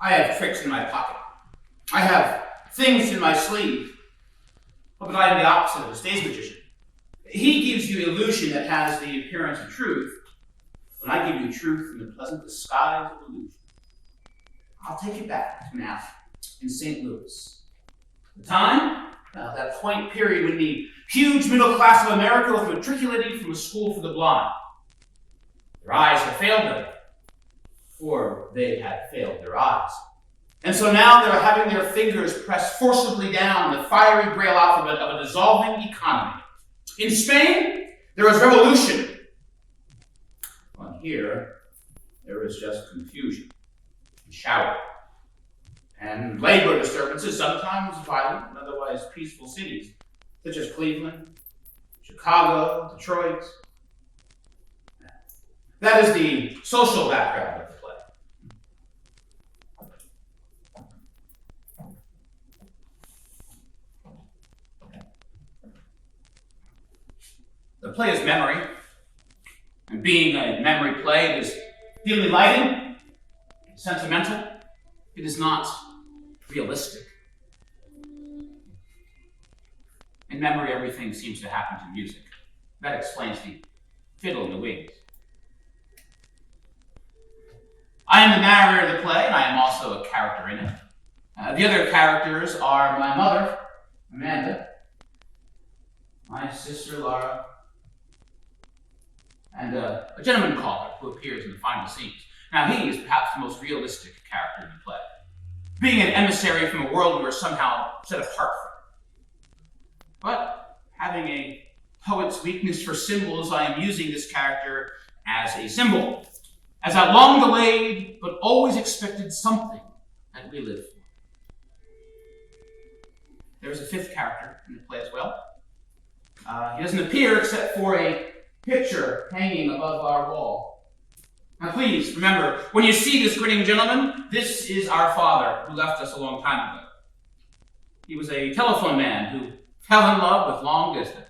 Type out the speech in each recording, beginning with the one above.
I have tricks in my pocket. I have things in my sleeve. But I am the opposite of a stage magician. He gives you illusion that has the appearance of truth, but I give you truth in the pleasant disguise of illusion. I'll take you back to an alley in St. Louis. The time? That quaint period when the huge middle class of America was matriculating from a school for the blind. Their eyes had failed them, or they had failed their eyes. And so now they're having their fingers pressed forcibly down the fiery braille alphabet of a dissolving economy. In Spain, there is revolution. Well, here, there is just confusion and shouting. And labor disturbances, sometimes violent and otherwise peaceful cities, such as Cleveland, Chicago, Detroit. That is the social background of the play. The play is memory, and being a memory play, it is delighting, sentimental. It is not realistic. In memory, everything seems to happen to music. That explains the fiddle in the wings. I am the narrator of the play, and I am also a character in it. The other characters are my mother, Amanda, my sister, Laura, and a gentleman caller who appears in the final scenes. Now, he is perhaps the most realistic character in the play, being an emissary from a world we were somehow set apart from. But having a poet's weakness for symbols, I am using this character as a symbol, as that long-delayed but always expected something that we live for. There is a fifth character in the play as well. He doesn't appear except for a picture hanging above our wall. Now please, remember, when you see this grinning gentleman, this is our father who left us a long time ago. He was a telephone man who fell in love with long distance.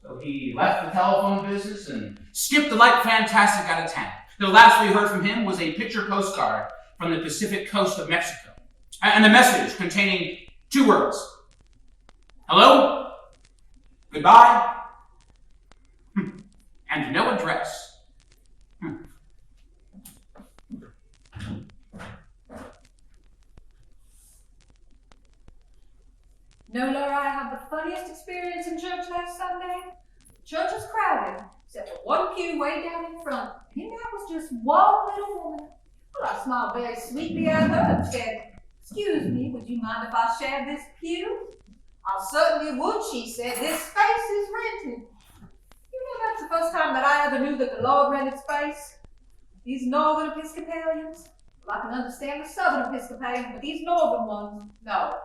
So he left the telephone business and skipped the light fantastic out of town. The last we heard from him was a picture postcard from the Pacific coast of Mexico. And a message containing 2 words. Hello, goodbye, and no address. No, Laura, I had the funniest experience in church last Sunday. The church was crowded, except for one pew way down in front. And in there was just one little woman. Well, I smiled very sweetly at her and said, "Excuse me, would you mind if I shared this pew?" "I certainly would," she said. "This space is rented." You know, that's the first time that I ever knew that the Lord rented space. These northern Episcopalians, well, I can understand the southern Episcopalians, but these northern ones, no.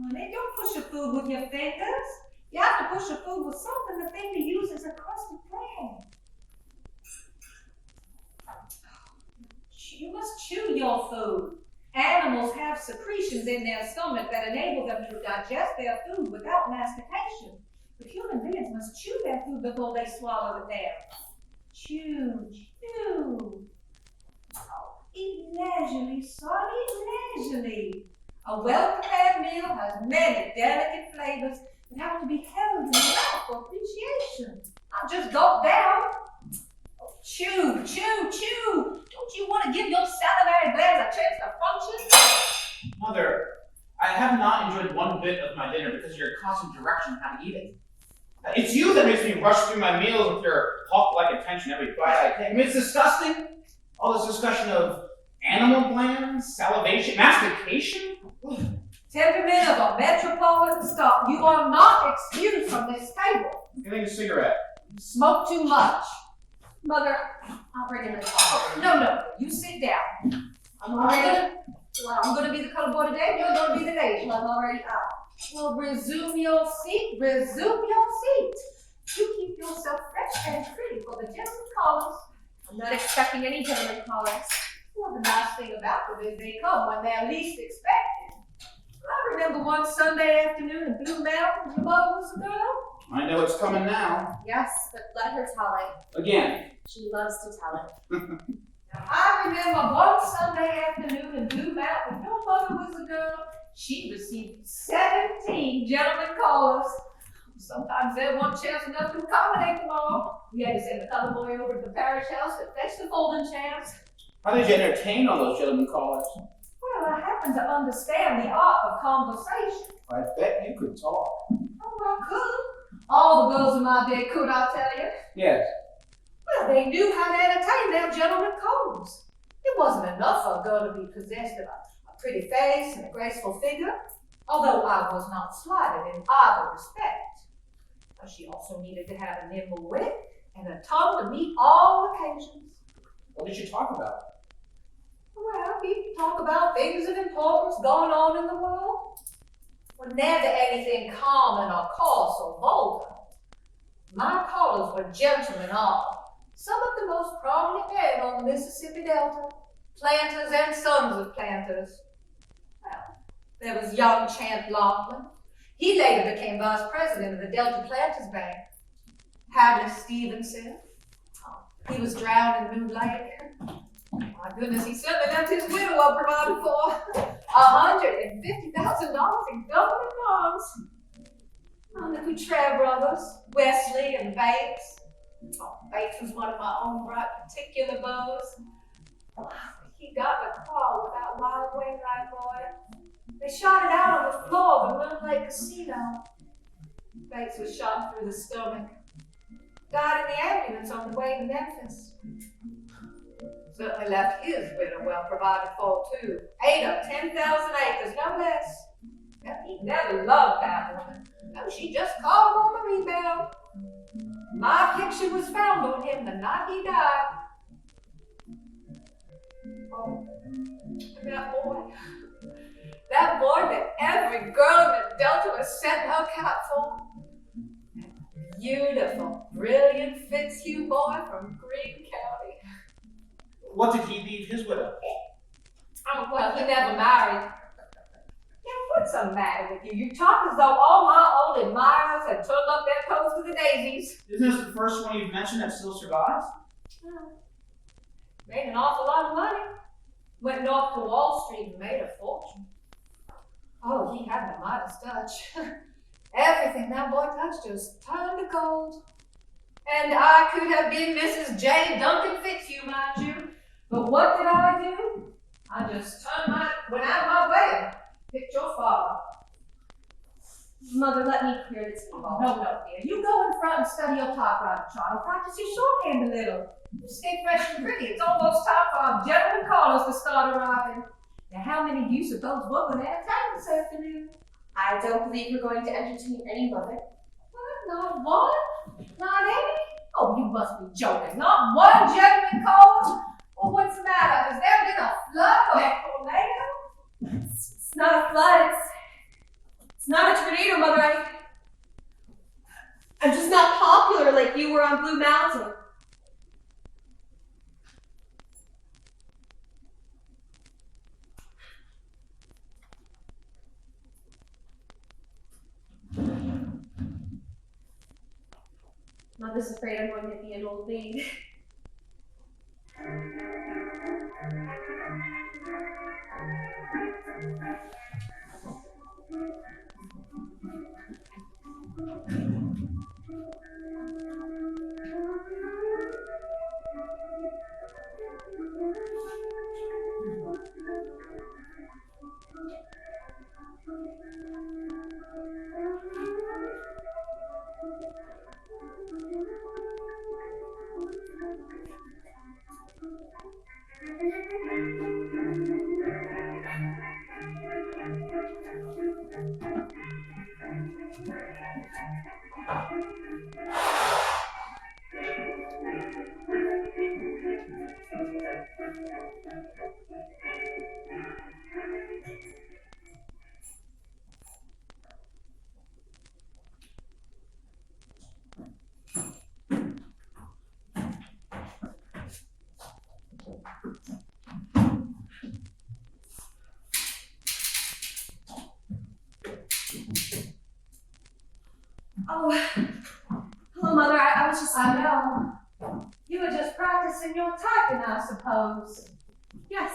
Honey, don't push your food with your fingers. You have to push your food with something the thing to use as a crust of bread. You must chew your food. Animals have secretions in their stomach that enable them to digest their food without mastication. But human beings must chew their food before they swallow it down. Chew, chew. Oh, eat leisurely, son, eat leisurely. A well-prepared meal has many delicate flavors that have to be held in the mouth for appreciation. Not just gulp down. Oh, chew, chew, chew. Don't you want to give your salivary glands a chance to function? Mother, I have not enjoyed one bit of my dinner because of your constant direction on how to eat it. It's you that makes me rush through my meals with your hawk-like attention every bite I take. I mean, it's disgusting. All this discussion of animal glands, salivation, mastication. Temperament of a metropolitan stock. You are not excused from this table. Getting a cigarette. You smoke too much. Mother, I'll bring in the coffee. No, you sit down. I'm gonna be the color boy today. You're gonna be the lady. I'm already out. Well, resume your seat. Resume your seat. You keep yourself fresh and pretty for the gentlemen callers. I'm not expecting any gentlemen callers. Well, the nice thing about them is they come when they're least expected. I remember one Sunday afternoon in Blue Mountain, your mother was a girl. I know it's coming now. Yes, but let her tell it. Again. She loves to tell it. Now, I remember one Sunday afternoon in Blue Mountain, when your mother was a girl, she received 17 gentlemen callers. Sometimes there wasn't chairs enough to accommodate them all. We had to send the colored boy over to the parish house to fetch the folding chairs. How did you entertain all those gentlemen callers? Well, I happen to understand the art of conversation. I bet you could talk. Oh, I could. All the girls in my day could, I'll tell you. Yes. Well, they knew how to entertain their gentlemen callers. It wasn't enough for a girl to be possessed of a pretty face and a graceful figure, although I was not slighted in either respect. She also needed to have a nimble wit and a tongue to meet all occasions. What did you talk about? Well, we talk about things of importance going on in the world. Well, never anything common or coarse or vulgar. My callers were gentlemen all, some of the most prominent men on the Mississippi Delta, planters and sons of planters. Well, there was young Champ Laughlin. He later became vice president of the Delta Planters Bank. Hadley Stevenson. Oh, he was drowned in Moon Lake. My goodness, he certainly left his widow well provided for. $150,000 in government bonds. Oh, the Cottrell brothers, Wesley and Bates. Oh, Bates was one of my own bright particular beaux. Oh, he got the call without wild wainwright boy. They shot it out on the floor of the Moon Lake Casino. Bates was shot through the stomach. Died in the ambulance on the way to Memphis. Certainly left his widow well provided for, too. 8 or 10,000 acres, no less. Now, he never loved that woman. No, she just called on the rebound. My picture was found on him the night he died. Oh, that boy. That boy that every girl in the Delta was setting her cap for. That beautiful, brilliant Fitzhugh boy from Greene County. What did he leave his widow? Oh, well, he never married. Yeah, what's the matter with you? You talk as though all my old admirers had turned up their coats with the daisies. Isn't this the first one you've mentioned that still survives? Made an awful lot of money. Went north to Wall Street and made a fortune. Oh, he had the Midas touch. Everything that boy touched just turned to gold. And I could have been Mrs. J. Duncan Fitzhugh, mind you. But what did I do? I just went out of my way and picked your father. Mother, let me clear this table. No, dear. You go in front and study your typewriter chart and practice your shorthand a little. You stay fresh and pretty. It's almost time for our gentlemen callers to start arriving. Now, how many of you suppose we're going to entertain this afternoon? I don't believe we're going to entertain any, Mother. What? Not one? Not any? Oh, you must be joking. Not one gentleman caller? Well, what's the matter? Has there been a flood or a tornado? It's not a flood. It's not a tornado, Mother. I'm just not popular like you were on Blue Mountain. Mother's afraid I'm going to be an old maid. Oh, hello, Mother. I was just... I know. You You were just practicing your typing, I suppose. Yes.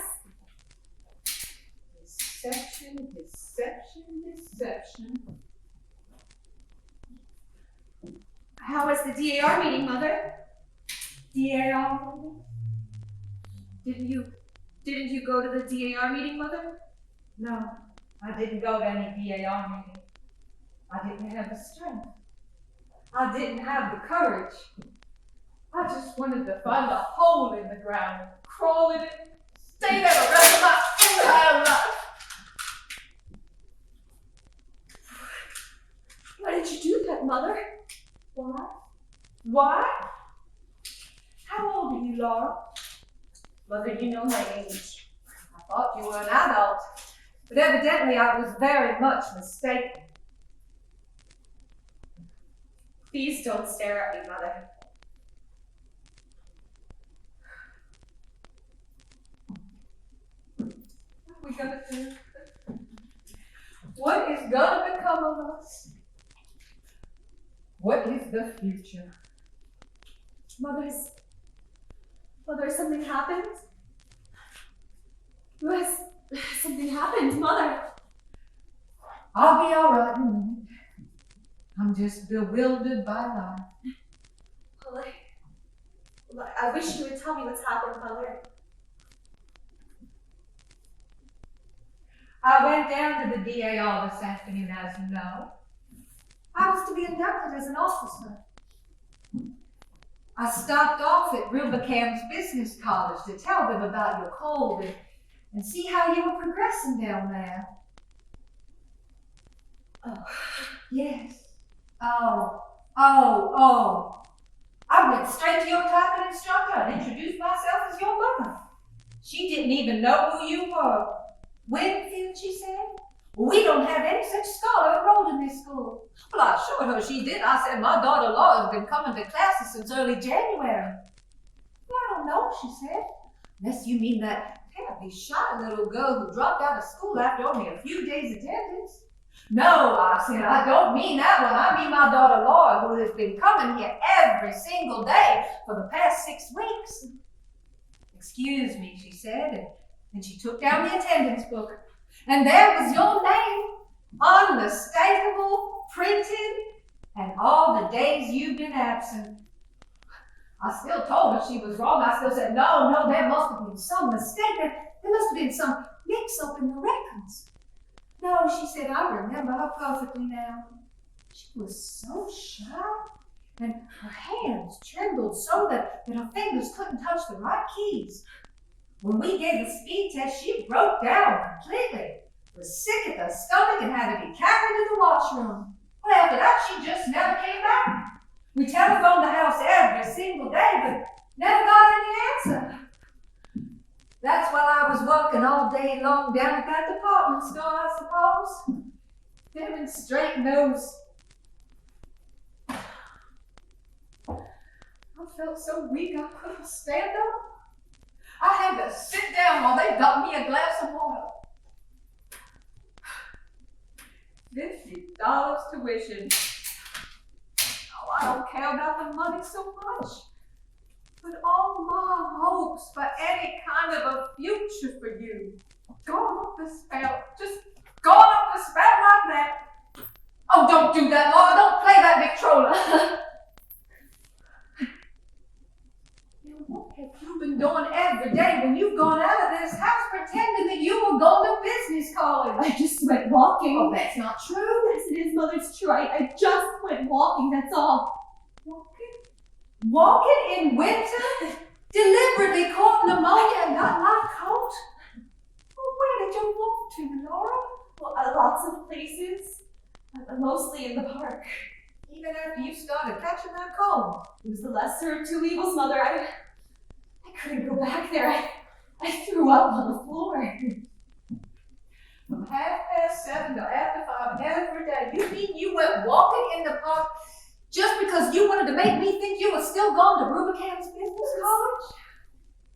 Deception, deception, deception. How was the DAR meeting, Mother? DAR? Didn't you go to the DAR meeting, Mother? No, I didn't go to any DAR meeting. I didn't have the strength. I didn't have the courage. I just wanted to find a hole in the ground and crawl in it, stay there the rest of my entire life. Why did you do that, Mother? Why? Why? How old are you, Laura? Mother, you know my age. I thought you were an adult, but evidently I was very much mistaken. Please don't stare at me, Mother. What are we gonna do? What is gonna become of us? What is the future? Mother, has something happened? Has something happened, Mother? I'll be all right in a minute. I'm just bewildered by life. Well, I wish you would tell me what's happened, Mother. I went down to the DAR this afternoon, as you know. I was to be inducted as an officer. I stopped off at Rubicane's Business College to tell them about your cold and see how you were progressing down there. Oh. Yes. Oh. I went straight to your typing instructor and introduced myself as your mother. She didn't even know who you were. Wingfield, she said. We don't have any such scholar enrolled in this school. Well, I assured her she did. I said, my daughter Laura has been coming to classes since early January. Well, I don't know, she said. Unless you mean that terribly shy little girl who dropped out of school after only a few days' attendance. No, I said, I don't mean that one. I mean my daughter Laura, who has been coming here every single day for the past 6 weeks. Excuse me, she said, and she took down the attendance book. And there was your name, unmistakable, printed, and all the days you've been absent. I still told her she was wrong. I still said, no, there must have been some mistake. There must have been some mix-up in the records. No, she said, I remember her perfectly now. She was so shy, and her hands trembled so that her fingers couldn't touch the right keys. When we gave the speed test, she broke down completely, was sick at the stomach and had to be carried to the washroom. Well, after that, she just never came back. We telephoned the house every single day, but never got any answer. That's while I was working all day long down at that department store, I suppose. Demonstrating those. I felt so weak I couldn't stand up. I had to sit down while they got me a glass of water. $50 tuition. Oh, I don't care about the money so much. But all my hopes for any kind of a future for you, gone up the spout, just gone up the spout like that. Oh, don't do that, Laura. Don't play that Victrola. What have you been doing every day when you've gone out of this house pretending that you were going to business college? I just went walking. Oh, that's not true. Yes, it is, Mother. It's true. I just went walking, that's all. Walking? Walking in winter? Deliberately caught pneumonia and got my coat? Well, where did you walk to, Laura? Well, lots of places. Mostly in the park. Even after you started catching that cold? It was the lesser of two evils, Mother. I couldn't go back there. I threw up on the floor. From 7:30 to after 5 every day. You mean you went walking in the park just because you wanted to make me think you were still going to Rubicane's Business College?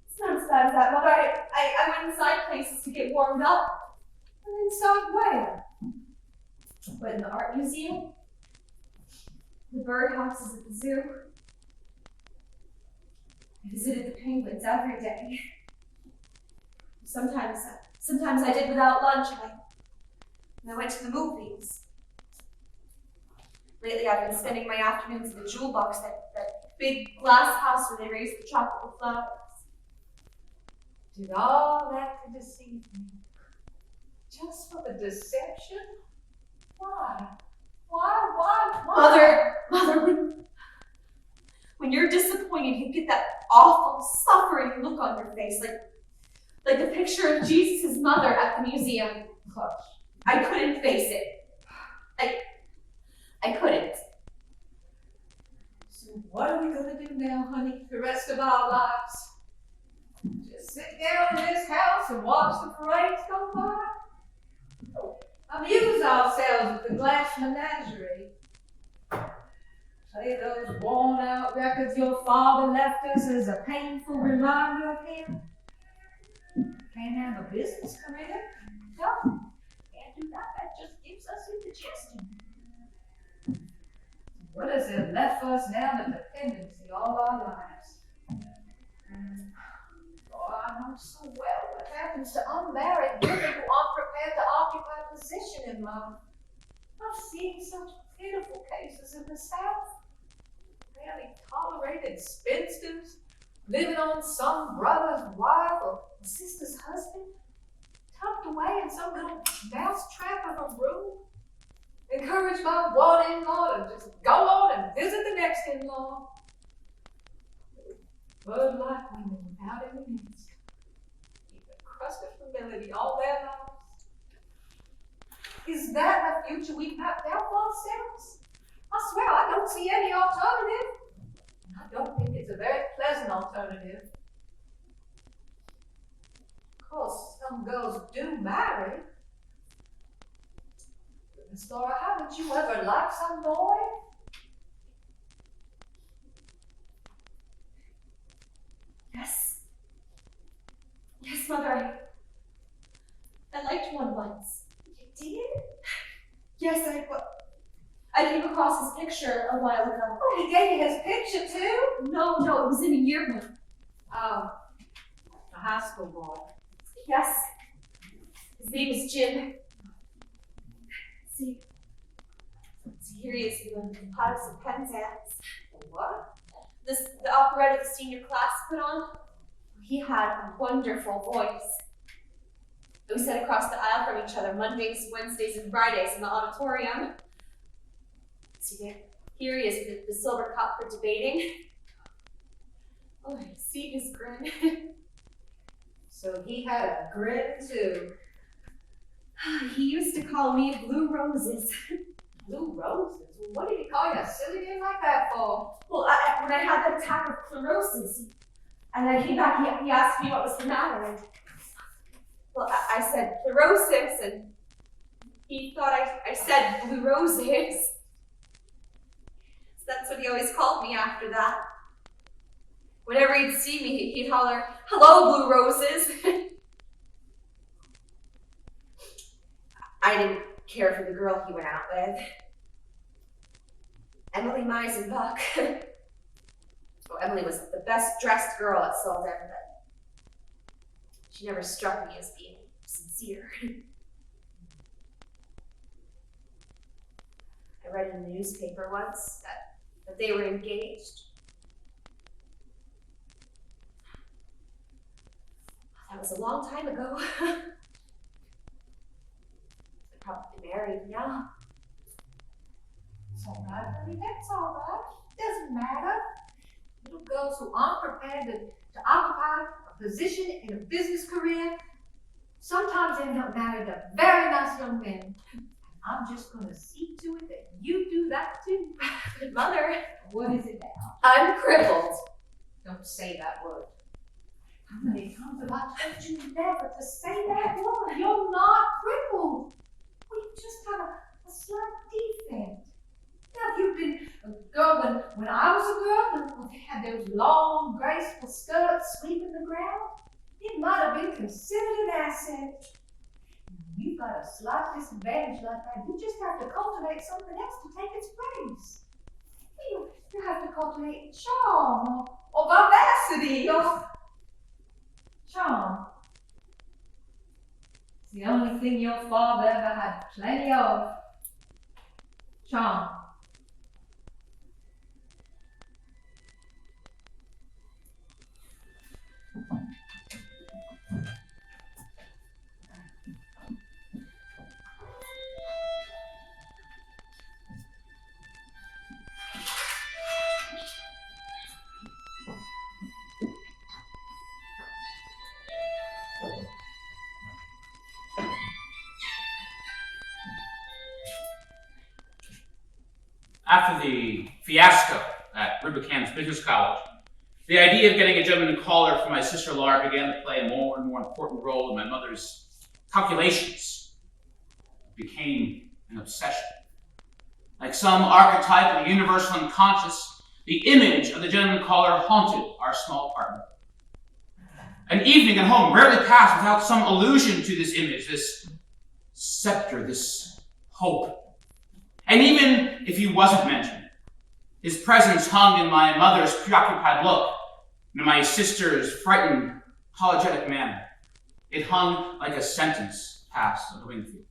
It's not as bad as that, Mother. I went inside places to get warmed up. And inside where? Went in the art museum, the birdhouses at the zoo. I visited the penguins every day. Sometimes I did without lunch. I went to the movies. Lately, I've been spending my afternoons in the jewel box, that big glass house where they raise the tropical flowers. Did all that to deceive me? Just for the deception? Why? Mother, when you're disappointed, you get that awful, suffering look on your face, like the picture of Jesus' mother at the museum. Hush. I couldn't face it. I couldn't. So what are we gonna do now, honey, the rest of our lives? Just sit down in this house and watch the parades go by? Amuse ourselves with the Glass Menagerie. Play those worn-out records your father left us as a painful reminder of him? Can't have a business career? No, can't do that. That just gives us indigestion. What has it left us now but dependency all our lives? Oh, I know so well what happens to unmarried women who aren't prepared to occupy a position in life. I've seen such pitiful cases in the South. Barely tolerated spinsters, living on some brother's wife or sister's husband, tucked away in some little mousetrap of a room, encouraged by one in-law to just go on and visit the next in-law. Bird-like women without any means, keep a crust of humility all their lives. Is that the future we've mapped out for ourselves? I swear I don't see any alternative. And I don't think it's a very pleasant alternative. Of course, some girls do marry. But Miss Laura, haven't you ever liked some boy? Yes, Mother, I liked one once. You did? Yes, I came across his picture a while ago. Oh, he gave you his picture too? No, it was in a yearbook. Oh, a high school boy. Yes, his name is Jim. See, here he is doing Pontastic Penzance. What? The operetta the senior class put on. He had a wonderful voice. We sat across the aisle from each other Mondays, Wednesdays, and Fridays in the auditorium. See, here he is with the silver cup for debating. Oh, I see his grin. So he had a grin too. He used to call me Blue Roses. Blue roses? What did he call you a silly name like that for? Well, when I had that attack of sclerosis, and I came back, he asked me what was the matter, and well, I said sclerosis, and he thought I said blue roses. So that's what he always called me after that. Whenever he'd see me, he'd holler, "Hello, Blue Roses." I didn't care for the girl he went out with. Emily Meisenbach. Well, Emily was the best dressed girl at Solden, but she never struck me as being sincere. I read in the newspaper once that they were engaged. That was a long time ago. They're probably married now. It's all right, honey, that's all right. Doesn't matter. Little girls who aren't prepared to occupy a position in a business career sometimes end up married to very nice young men. And I'm just going to see to it that you do that too. Mother, What is it now? I'm crippled. Don't say that word. How many times have I told you never to say that word? You're not crippled. Well, you just have a slight defect. Now, if you've been a girl when I was a girl, when they had those long, graceful skirts sweeping the ground, it might have been considered an asset. You've got a slight disadvantage like that. You just have to cultivate something else to take its place. You have to cultivate charm or vivacity, your charm. It's the only thing your father ever had plenty of. Charm. After the fiasco at Rubicam's Business College, the idea of getting a gentleman caller for my sister Laura began to play a more and more important role in my mother's calculations. It became an obsession. Like some archetype of the universal unconscious, the image of the gentleman caller haunted our small apartment. An evening at home rarely passed without some allusion to this image, this scepter, this hope. And even if he wasn't mentioned, his presence hung in my mother's preoccupied look and in my sister's frightened, apologetic manner. It hung like a sentence passed on the Wingfield.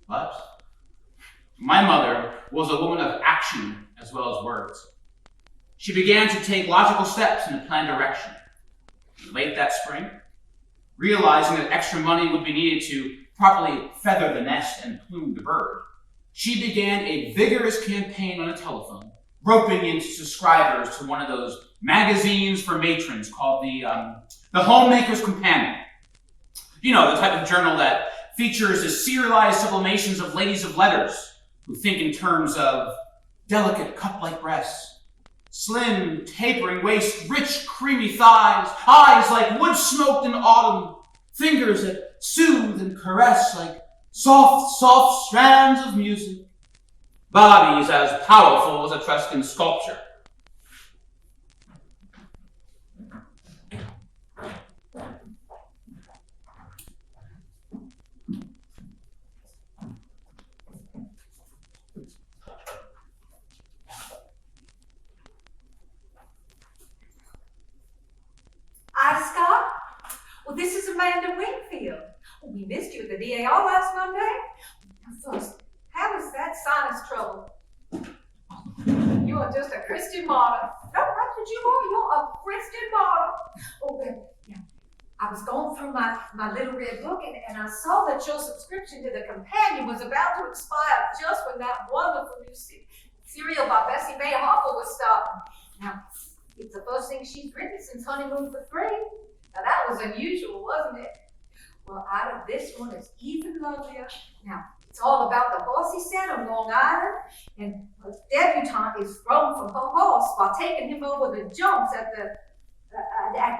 But my mother was a woman of action as well as words. She began to take logical steps in a planned direction. Late that spring, realizing that extra money would be needed to properly feather the nest and plume the bird, she began a vigorous campaign on a telephone, roping in subscribers to one of those magazines for matrons called the Homemaker's Companion. You know, the type of journal that features the serialized sublimations of ladies of letters who think in terms of delicate cup-like breasts, slim, tapering waist, rich, creamy thighs, eyes like wood smoked in autumn, fingers that soothe and caress like soft, soft strands of music, bodies as powerful as Etruscan sculpture. Scott? Well, this is Amanda Wingfield. Well, we missed you at the DAR last Monday. Now, first, how is that sinus trouble? You are just a Christian martyr. No, that's what you are. You're a Christian martyr. Oh, well, yeah. I was going through my little red book and I saw that your subscription to the Companion was about to expire just when that wonderful new serial by Bessie May Harper was starting. Now, it's the first thing she's written since Honeymoon for Free. Now that was unusual, wasn't it? Well, out of this one, it's even lovelier. Now, it's all about the horse he said on Long Island, and the debutante is thrown from her horse while taking him over the jumps at the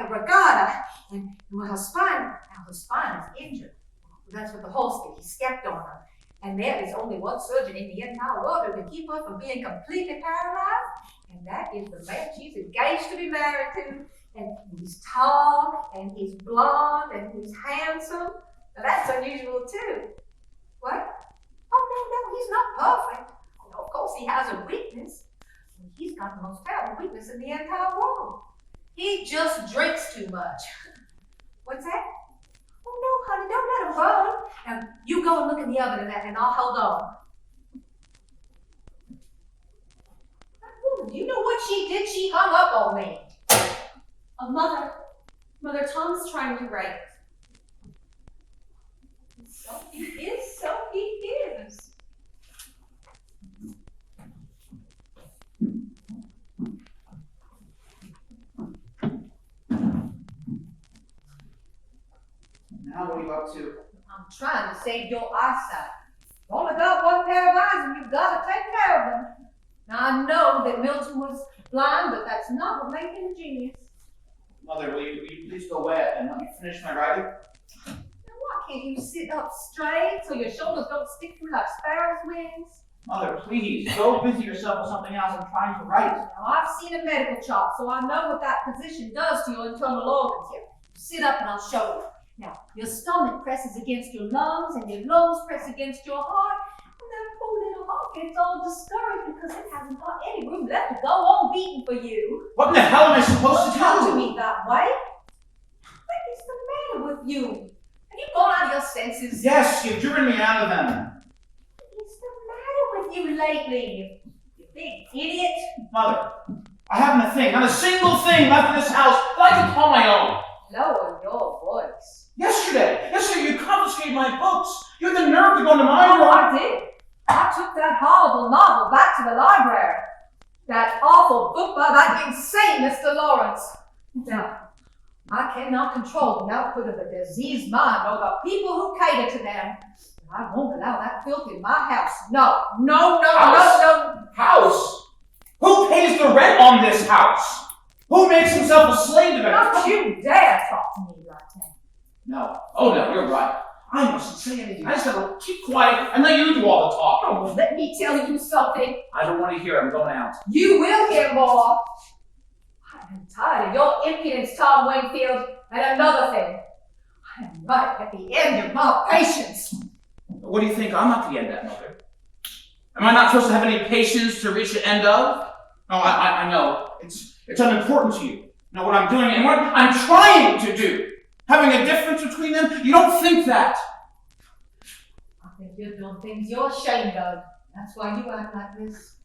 regatta, and her spine is injured. That's what the horse did. He stepped on her. And there is only one surgeon in the entire world who can keep her from being completely paralyzed, and that is the man she's engaged to be married to. And he's tall, and he's blonde, and he's handsome. Now that's unusual too. What? Oh, no, he's not perfect. Of course he has a weakness. He's got the most terrible weakness in the entire world. He just drinks too much. What's that? Oh no, honey, don't let him burn. Now, you go and look in the oven and I'll hold on. Do you know what she did? She hung up on me. Mother, Tom's trying to write. So he is. Now what are you up to? I'm trying to save your eyesight. You've only got one pair of eyes and you've got to take care of them. Now I know that Milton was blind, but that's not what made him a genius. Mother, will you please go away and let me finish my writing? Now why can't you sit up straight so your shoulders don't stick through like sparrow's wings? Mother, please, go busy yourself with something else. I'm trying to write. Now I've seen a medical chart, so I know what that position does to your internal organs here. Sit up and I'll show you. Now, your stomach presses against your lungs, and your lungs press against your heart, and that poor little heart gets all discouraged because it hasn't got any room left to go on whole beating for you. What in the hell am I supposed Don't to talk to do? me that way. What is the matter with you? Have you gone out of your senses? Yes, you've driven me out of them. What is the matter with you lately? You big idiot. Mother, I haven't a thing, not a single thing left in this house that I can call my own. Lower your voice. Yesterday you confiscated my books. You had the nerve to go into my Oh, room. I did. I took that horrible novel back to the library. That awful book by that insane Mr. Lawrence. Now, I cannot control the output of a diseased mind or the people who cater to them. I won't allow that filth in my house. No. House? Who pays the rent on this house? Who makes himself a slave to it? Don't you dare talk to me like that. No. Oh no, you're right. I mustn't say anything. I just gotta keep quiet and let you do all the talking. Oh, let me tell you something. I don't want to hear it. I'm going out. You will hear more. I am tired of your impudence, Tom Wingfield. And another thing, I am right at the end of my patience. What do you think? I'm not the end of that, Mother. Am I not supposed to have any patience to reach the end of? No, I know. It's unimportant to you. Know what I'm doing and what I'm trying to do. Having a difference between them? You don't think that. I think you're doing things you're ashamed of. That's why you act like this.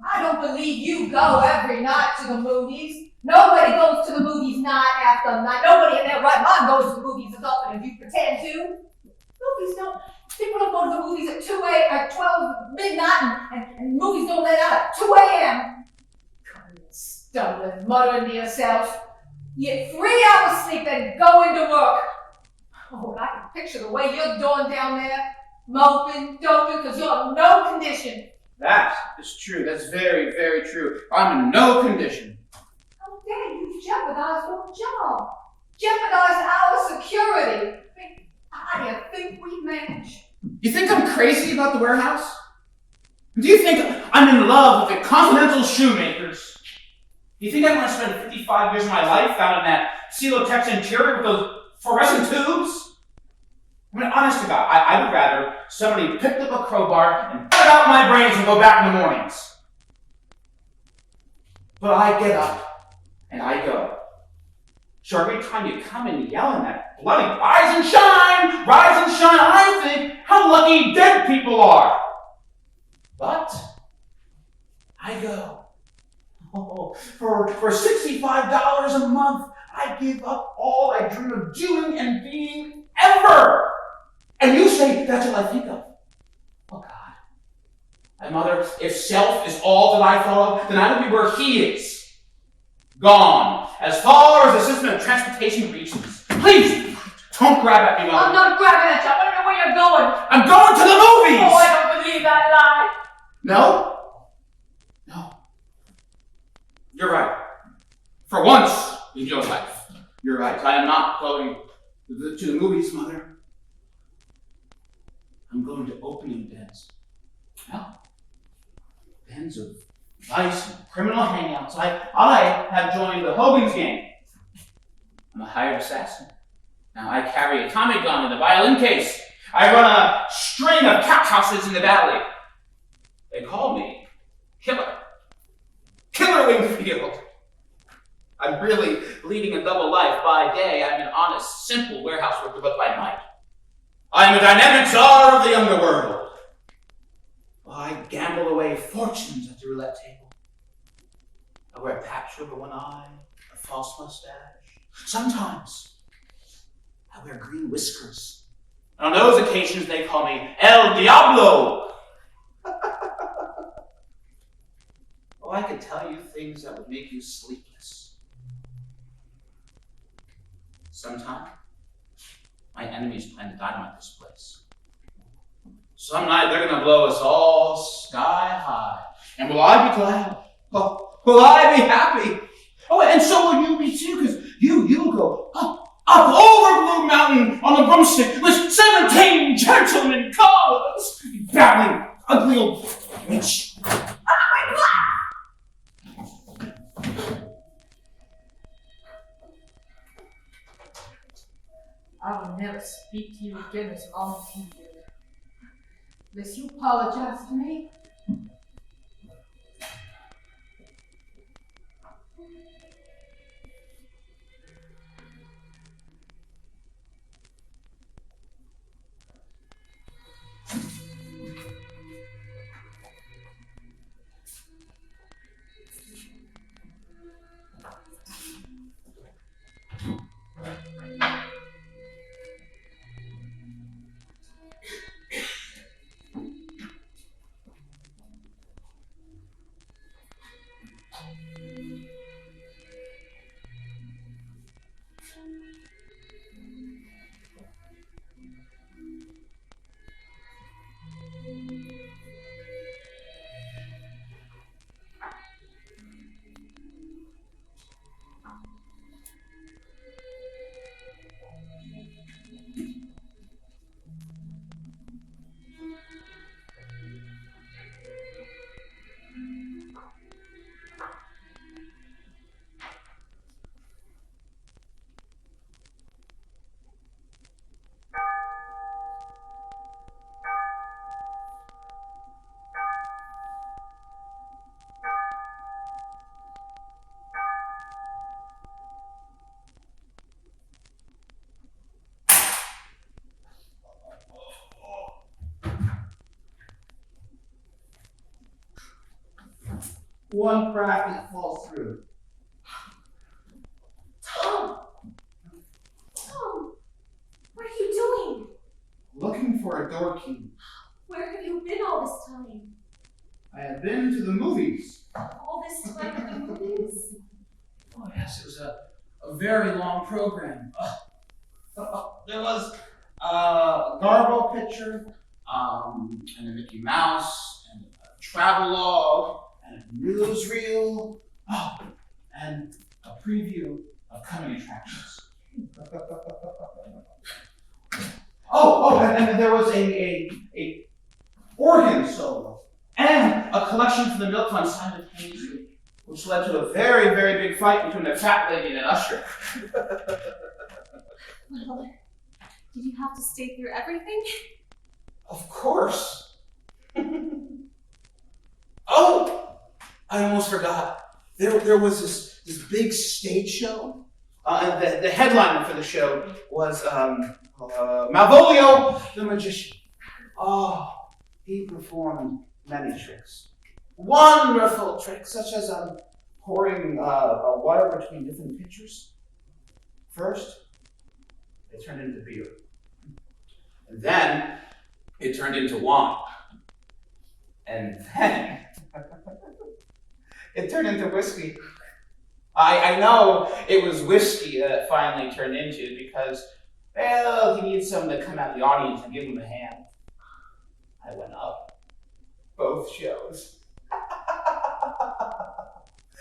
I don't believe you go every night to the movies. Nobody goes to the movies night after night. Nobody in their right mind goes to the movies as often as you pretend to. Movies don't. People don't go to the movies at 12 midnight and movies don't let out at 2 a.m. Stumbling, muttering to yourself. You get 3 hours sleep and go into work. Oh, I can picture the way you're doing down there. Moping, doping, because you're in no condition. That is true. That's very, very true. I'm in no condition. How dare you jeopardize your job? Jeopardize our security. How do you think we manage? You think I'm crazy about the warehouse? Do you think I'm in love with the continental shoemakers? Do you think I want to spend 55 years of my life down in that Celotex interior with those fluorescent tubes? I mean, honest to God, I would rather somebody picked up a crowbar and cut out my brains and go back in the mornings. But I get up and I go. So every time you come and yell in that bloody rise and shine, I think how lucky dead people are. But I go. Oh, for $65 a month, I give up all I dream of doing and being ever. And you say that's all I think of. Oh God. My mother, if self is all that I thought of, then I would be where he is. Gone. As far as the system of transportation reaches. Please, don't grab at me, Mother. I'm not grabbing at you. I want to know where you're going. I'm going to the movies! Oh, I don't believe that lie. No? You're right. For once in your life, you're right. I am not going to the movies, Mother. I'm going to opening dens. Well, dens of vice and criminal hangouts. I have joined the Hogan's gang. I'm a hired assassin. Now I carry a Tommy gun in a violin case. I run a string of cat houses in the valley. They call me Killer Wingfield. I'm really leading a double life. By day, I'm an honest, simple warehouse worker, but by night, I am a dynamic czar of the underworld. I gamble away fortunes at the roulette table. I wear a patch over one eye, a false mustache. Sometimes, I wear green whiskers. And on those occasions, they call me El Diablo. Oh, I could tell you things that would make you sleepless. Sometime, my enemies plan to dynamite this place. Some night they're gonna blow us all sky high. And will I be glad? Oh, will I be happy? Oh, and so will you be too, because you'll go up over Blue Mountain on a broomstick with 17 gentlemen callers. You babbling, ugly old witch. I will never speak to you again as long as you do. Unless you apologize to me. One crack and it falls through. Tom! Tom! What are you doing? Looking for a door key. Where have you been all this time? I have been to the movies. All this time at the movies? Oh yes, it was a very long program. There was a Garbo picture, and a Mickey Mouse, and a travelogue, and a newsreel, and a preview of coming attractions. And there was a organ solo and a collection from the milk fund simultaneously, which led to a very, very big fight between a fat lady and an usher. Well, did you have to stay through everything? Of course. Oh, I almost forgot. There was this big stage show, and the headliner for the show was Malvolio the magician. Oh, he performed many tricks. Wonderful tricks, such as pouring water between different pitchers. First, it turned into beer. And then, it turned into wine. And then, it turned into whiskey. I know it was whiskey that it finally turned into because, well, he needed someone to come out of the audience and give him a hand. I went up. Both shows.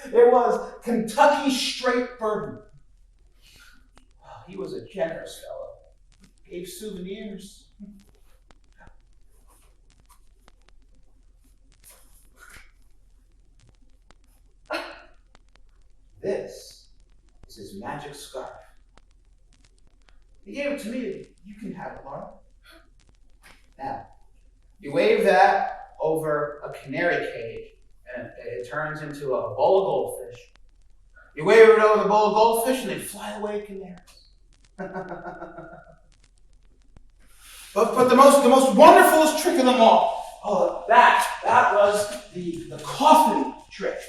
It was Kentucky straight bourbon. He was a generous fellow. Gave souvenirs. This is his magic scarf. He gave it to me. You can have it, Laura. Now, you wave that over a canary cage, and it turns into a bowl of goldfish. You wave it over the bowl of goldfish, and they fly away canaries. But the most wonderfulest trick of them all, that was the coffin trick.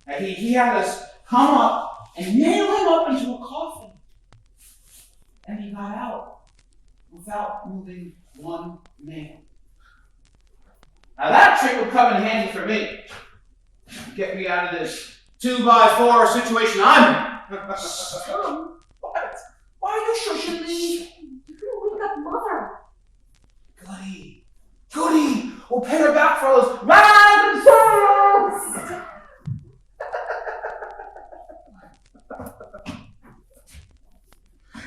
Now, he had us come up and nail him up into a coffin. And he got out without moving one nail. Now that trick would come in handy for me. Get me out of this 2x4 situation I'm in. Tom, What? Why are you shushing me? you're gonna wake up Mother. Goody! We'll pay her back for all those random songs!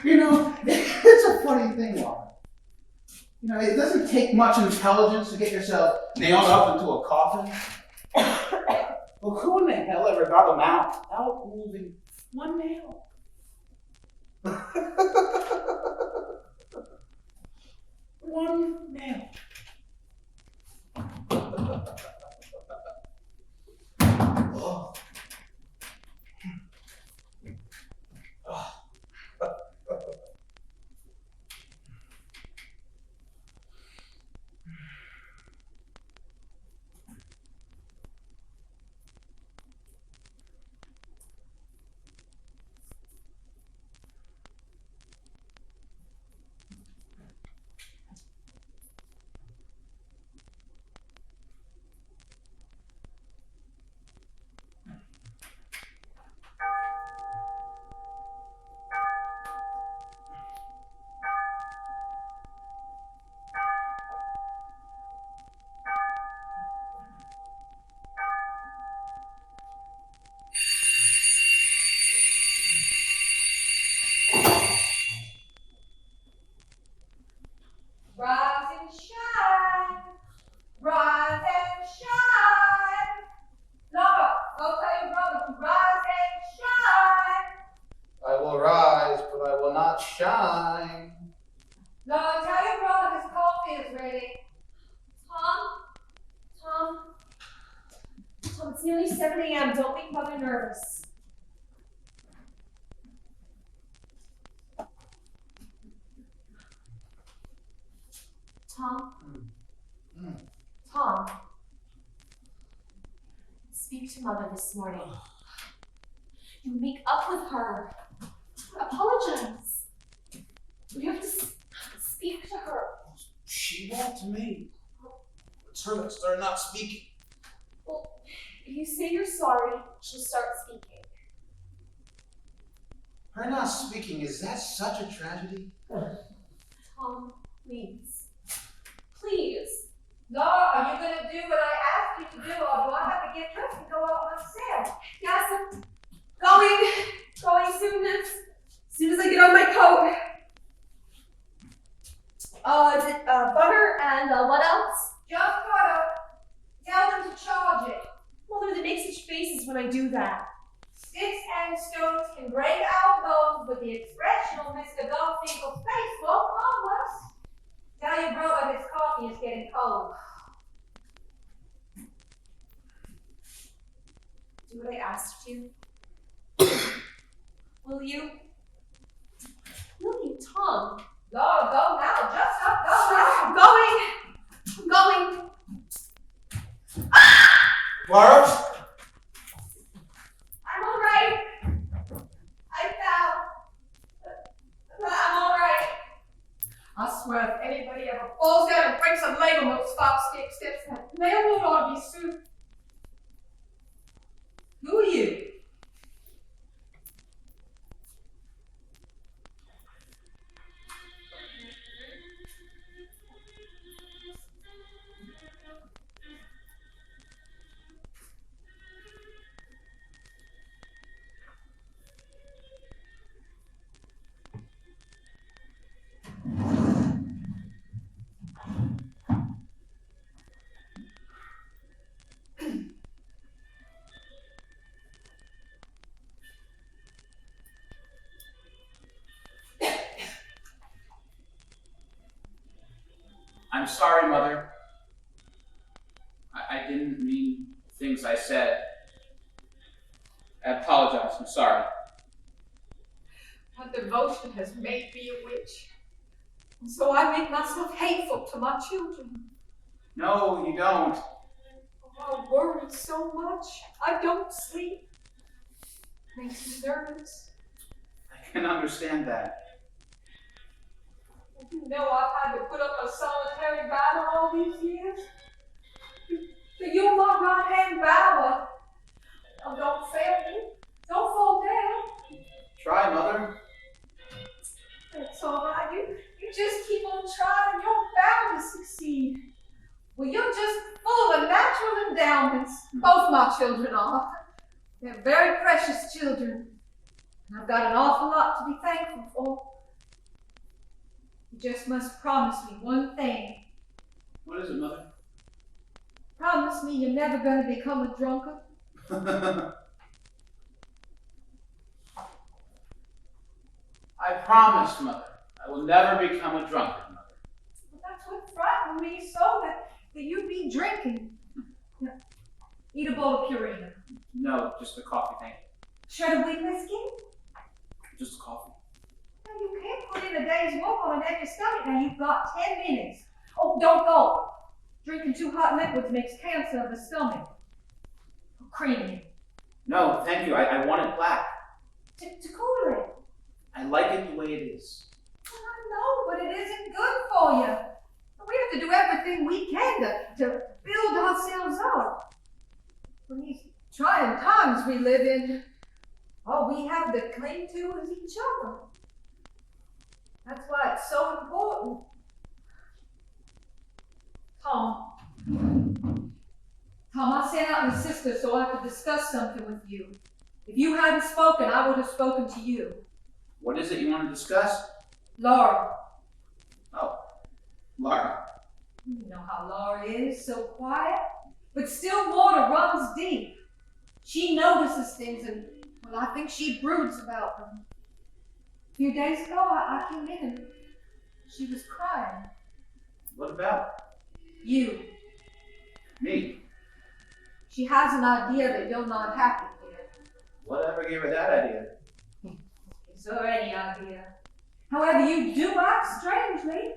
You know, it's a funny thing, Laura. You know, it doesn't take much intelligence to get yourself nailed up into a coffin. Well, who in the hell ever got them out without moving one nail? One nail. Oh. down. Don't make Mother nervous. Tom? Tom? Speak to Mother this morning. You make up with her. Apologize. You have to speak to her. She won't to me. It's her that started not speaking. Well, if you say you're sorry, she'll start speaking. Her not speaking, is that such a tragedy? Tom, please. Please. No, are you gonna do what I asked you to do, or do I have to get dressed and go out myself? Yes, I'm going soon as I get on my coat. Is it butter and what else? Just butter. Tell them to charge it. Mother, they make such faces when I do that. Sticks and stones can break our bones, but the expression on Mr. Garfinkel's face won't harm us. Tell your brother his coffee is getting cold. Do what I asked you. Will you? Will you, Tom? Go now. Just up, go I'm now. going. Barb? I'm all right. I fell. But I'm all right. I swear, if anybody ever falls down and breaks a leg on those 5 steps, that mailboat ought to be sued. Who are you? I'm sorry, Mother. I didn't mean the things I said. I apologize. I'm sorry. My devotion has made me a witch. And so I make myself hateful to my children. No, you don't. I worry so much. I don't sleep. Makes me nervous. I can understand that. You know I've had to put up a solitary battle all these years. But you're my right-hand bower. Oh, don't fail me. Don't fall down. Try, Mother. It's all right. You just keep on trying. You're bound to succeed. Well, you're just full of natural endowments. Both my children are. They're very precious children. And I've got an awful lot to be thankful for. You just must promise me one thing. What is it, Mother? Promise me you're never going to become a drunkard. I promise, Mother. I will never become a drunkard, Mother. But that's what frightened me so, that you'd be drinking. Now, eat a bowl of Purina. No, just a coffee, thank you. Shred of wheat whiskey. Just a coffee. Now, you can't put in a day's work on an empty stomach. Now, you've got 10 minutes. Oh, don't go. Drinking too hot liquids makes cancer of the stomach. Creamy. No, thank you. I want it black. To cool it. I like it the way it is. Well, I know, but it isn't good for you. We have to do everything we can to build ourselves up. In these trying times we live in, all we have to cling to is each other. That's why it's so important. Tom, I sent out my sister so I could discuss something with you. If you hadn't spoken, I would have spoken to you. What is it you want to discuss? Laura. Oh, Laura. You know how Laura is, so quiet, but still water runs deep. She notices things, and, well, I think she broods about them. A few days ago, I came in and she was crying. What about? You. Me? She has an idea that you're not happy here. Whatever gave her that idea? Is there any idea? However, you do act strangely.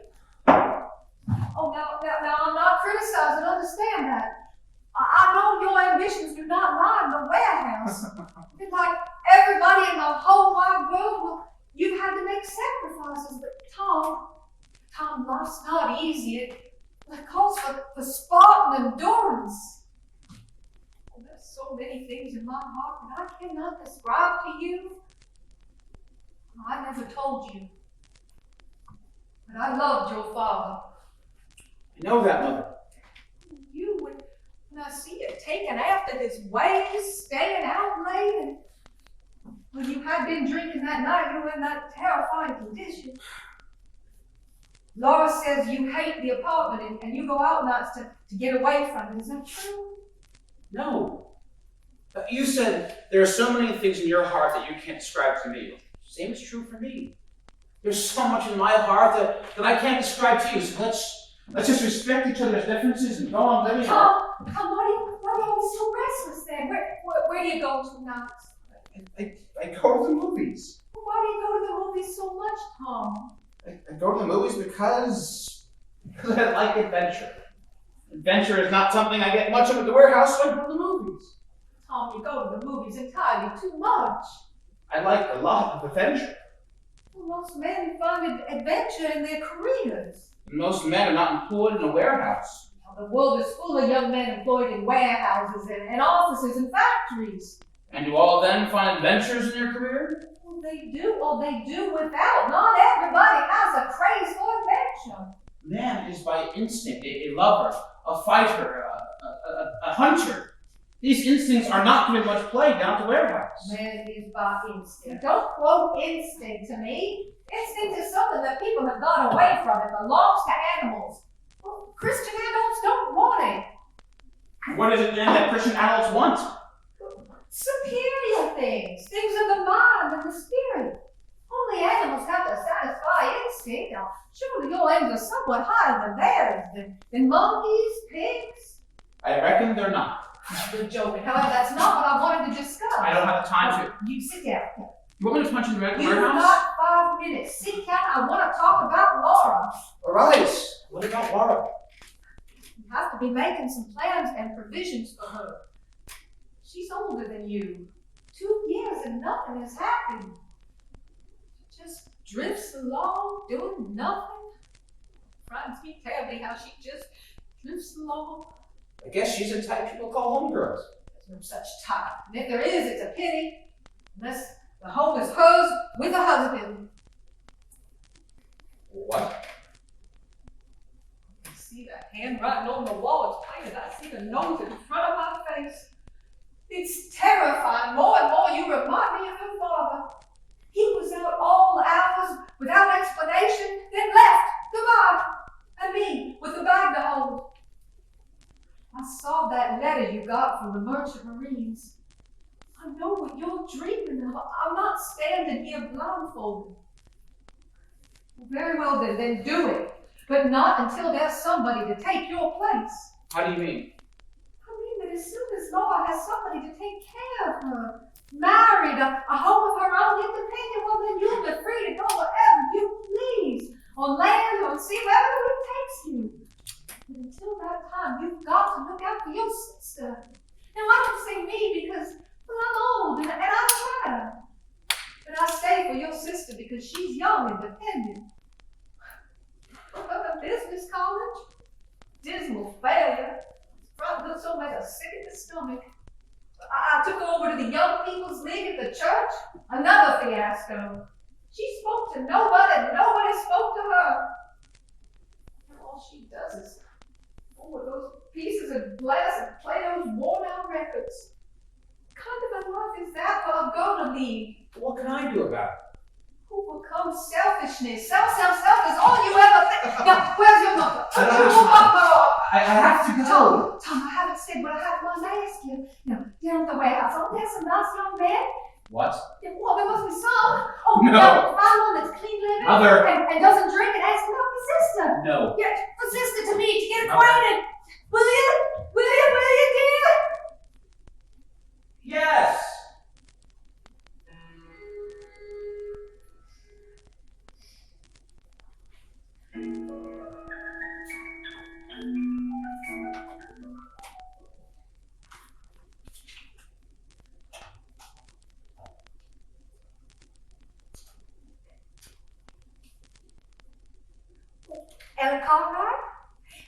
Oh, now, I'm not criticizing, understand that. I know your ambitions do not lie in the warehouse. And like everybody in the whole wide world, well, you've had to make sacrifices. But Tom, life's not easy. It calls for Spartan endurance. Oh, there's so many things in my heart that I cannot describe to you. I never told you. But I loved your father. I know that, Mother. You, when I see you taking after his ways, staying out late, and when you had been drinking that night, you were in that terrifying condition. Laura says you hate the apartment and you go out nights to get away from it. Is that true? No. You said there are so many things in your heart that you can't describe to me. Same is true for me. There's so much in my heart that I can't describe to you. So let's just respect each other's differences and go on living. Tom, why are you always so restless then? Where do you go tonight? I go to the movies. Why do you go to the movies so much, Tom? I go to the movies because I like adventure. Adventure is not something I get much of at the warehouse, so I go to the movies. Tom, you go to the movies entirely too much. I like a lot of adventure. Well, most men find adventure in their careers. Most men are not employed in a warehouse. The world is full of young men employed in warehouses and offices and factories. And do all of them find adventures in their career? Well, they do without. Not everybody has a craze for adventure. Man is by instinct a lover, a fighter, a hunter. These instincts are not given much play down at the warehouse. Man is by instinct. Don't quote instinct to me. Instinct is something that people have gone away from. It belongs to animals. Well, Christian adults don't want it. What is it then that Christian adults want? Superior things of the mind and the spirit. Only animals have to satisfy instinct. Now, surely your aims are somewhat higher than theirs, than monkeys, pigs. I reckon they're not. You're joking. However, that's not what I wanted to discuss. I don't have the time to. You sit down. You want me to punch in the You've warehouse? got 5 minutes. Sit down. I want to talk about Laura. All right. What about Laura? You have to be making some plans and provisions for her. She's older than you. 2 years and nothing has happened. She just drifts along, doing nothing. Frightens me terribly how she just drifts along. I guess she's a type people call homegirls. There's no such type. And if there is, it's a pity. Unless the home is hers with a husband. What? I see that handwriting on the wall. It's plain as I see the nose in front of my face. It's terrifying. More and more you remind me of her father. He was out all hours without explanation, then left. Goodbye. And me with the bag to hold. I saw that letter you got from the Merchant Marines. I know what you're dreaming of. I'm not standing here blindfolded. Very well then do it. But not until there's somebody to take your place. How do you mean? I mean that as soon as Laura has somebody to take care of her, married, a home of her own, independent, well then you'll be free to go wherever you please. On land, on sea, wherever it takes you. But until that time, you've got to look out for your sister. Now, I don't say me because, well, I'm old and I'm tired. But I stay for your sister because she's young and dependent. But a business college? Dismal failure. Front looks so like a sick at the stomach. I took her over to the Young People's League at the church. Another fiasco. She spoke to nobody, nobody spoke to her. And all she does is with those pieces of glass and play those worn-out records. What kind of a life is that for a girl to lead? What can I do about it? Who becomes selfishness? Self is all you ever think. Now, where's your mother? I have to go. Tom, I haven't said what I wanted to ask you. Now, down at the warehouse, aren't there some nice young men? What? Yeah, well, there must be some. Oh, No. Now, find one that's clean living Mother. and doesn't drink and ask about the sister. No. Yeah, for sister to meet, to get acquainted. Will you, dear? Yes! Ellen Conrad?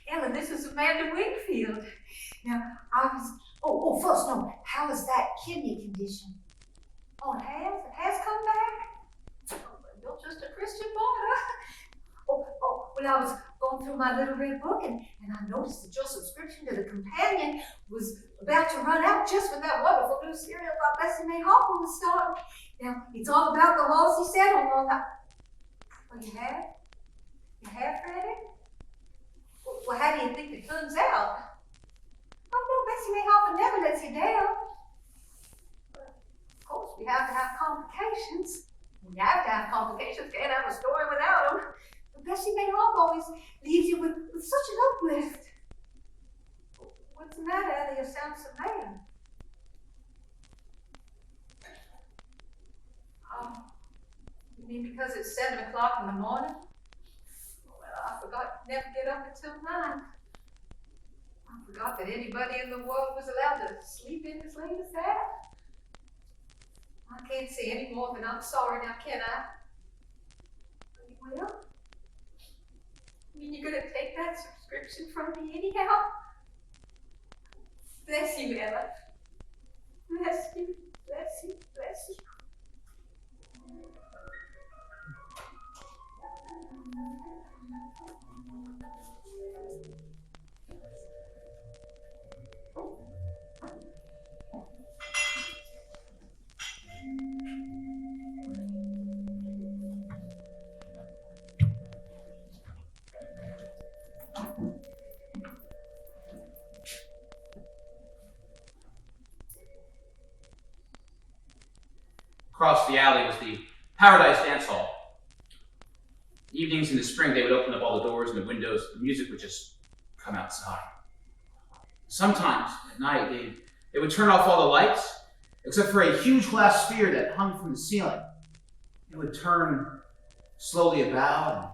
Ellen, this is Amanda Wingfield. Now, first, no, how is that kidney condition? Oh, it has? It has come back? Oh, you're just a Christian boy, huh? Well, I was going through my little red book and I noticed that your subscription to the Companion was about to run out just when that wonderful new serial about Bessie May Hopper was starting. Now, it's all about the Halsey settlement. Well, you have? You have read it? Well, how do you think it turns out? Oh, no, Bessie May Hopper never lets you down. Of course, we have to have complications. You have to have complications. Can't have a story without them. But Bessie May Hopper always leaves you with such an uplift. What's the matter, Ellie? You sound so mad. Oh, you mean because it's 7 o'clock in the morning? I forgot to never get up until 9. I forgot that anybody in the world was allowed to sleep in as late as that. I can't say any more than I'm sorry now, can I? Well, I mean, you're gonna take that subscription from me anyhow? Bless you, Ella. Bless you, bless you, bless you. Across the alley was the Paradise Dance Hall. Evenings in the spring, they would open up all the doors and the windows. The music would just come outside. Sometimes at night, they would turn off all the lights, except for a huge glass sphere that hung from the ceiling. It would turn slowly about and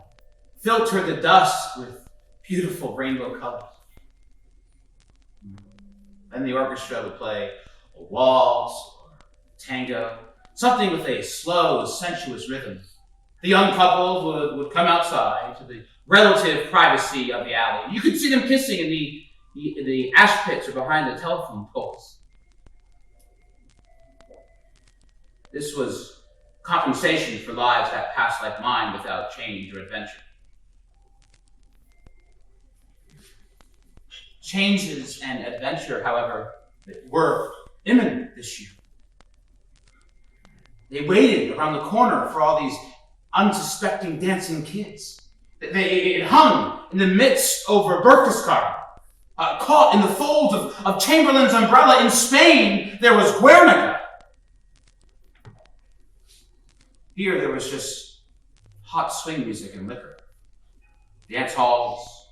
filter the dust with beautiful rainbow colors. Then the orchestra would play a waltz or tango, something with a slow, sensuous rhythm. The young couple would come outside to the relative privacy of the alley. You could see them kissing in the ash pits or behind the telephone poles. This was compensation for lives that passed like mine without change or adventure. Changes and adventure, however, were imminent this year. They waited around the corner for all these unsuspecting dancing kids. It hung in the midst over Berchtesgaden. Caught in the folds of Chamberlain's umbrella in Spain, there was Guernica. Here there was just hot swing music and liquor. Dance halls,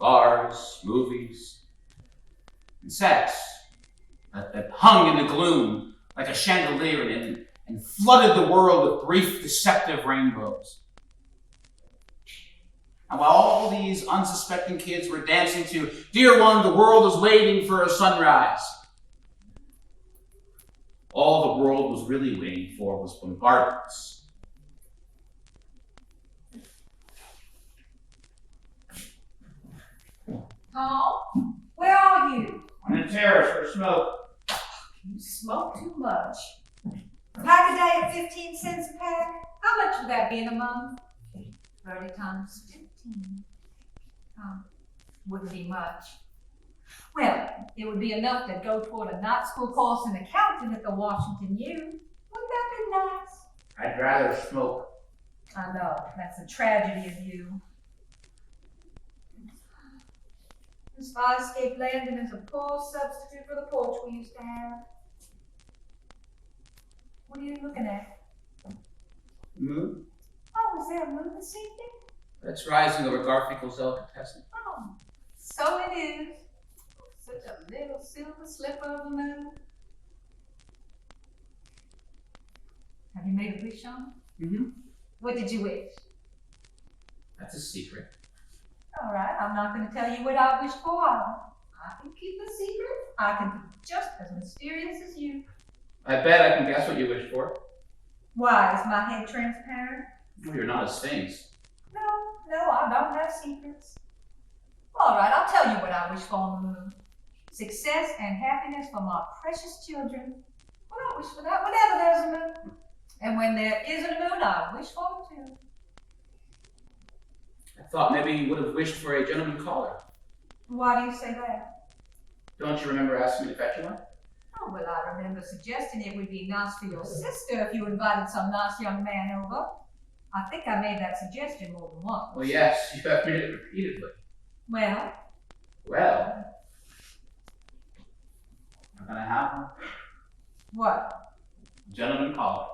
bars, movies, and sex that hung in the gloom like a chandelier and flooded the world with brief, deceptive rainbows. And while all these unsuspecting kids were dancing to "Dear One, the World is Waiting for a Sunrise," all the world was really waiting for was bombardments. Tom, where are you? On the terrace for smoke. You smoke too much. Pack a day at 15 cents a pack? How much would that be in a month? 30 times 15. Wouldn't be much. Well, it would be enough to go toward a night school course in accounting at the Washington U. Wouldn't that be nice? I'd rather smoke. I know, that's a tragedy of you. This fire-escape landing is a poor substitute for the porch we used to have. What are you looking at? Moon? Oh, is there a moon this evening? That's rising over Garfinkel's delicatessen. Oh, so it is. Such a little silver slipper of a moon. Have you made a wish on it? Mm-hmm. What did you wish? That's a secret. All right, I'm not going to tell you what I wished for. I can keep a secret. I can be just as mysterious as you. I bet I can guess what you wished for. Why, is my head transparent? Well, you're not a sphinx. No, I don't have secrets. All right, I'll tell you what I wish for on the moon. Success and happiness for my precious children. Well, I wish for that whenever there's a moon. And when there isn't a moon, I wish for it too. I thought maybe you would have wished for a gentleman caller. Why do you say that? Don't you remember asking me to fetch you one? Oh, well, I remember suggesting it would be nice for your sister if you invited some nice young man over. I think I made that suggestion more than once. Well, yes, you have made it repeatedly. Well, I'm gonna have one. what? Gentleman caller.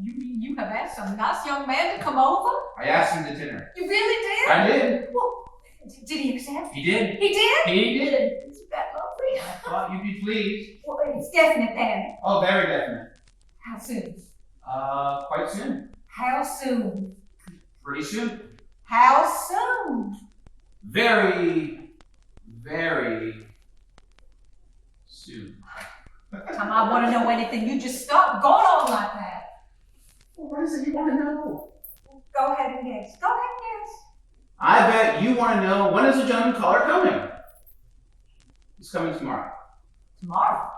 You mean you have asked some nice young man to come over? I asked him to dinner. You really did? I did. Well, did he accept? He did. He did? He did. Isn't that lovely? I thought you'd be pleased. Well, it's definite then. Oh, very definite. How soon? Quite soon. How soon? Pretty soon. How soon? Very, very soon. Time I want to know anything, you just stop going on like that. Well, what is it you want to know? Go ahead and guess. Go ahead and guess. I bet you want to know, when is the gentleman caller coming? He's coming tomorrow. Tomorrow?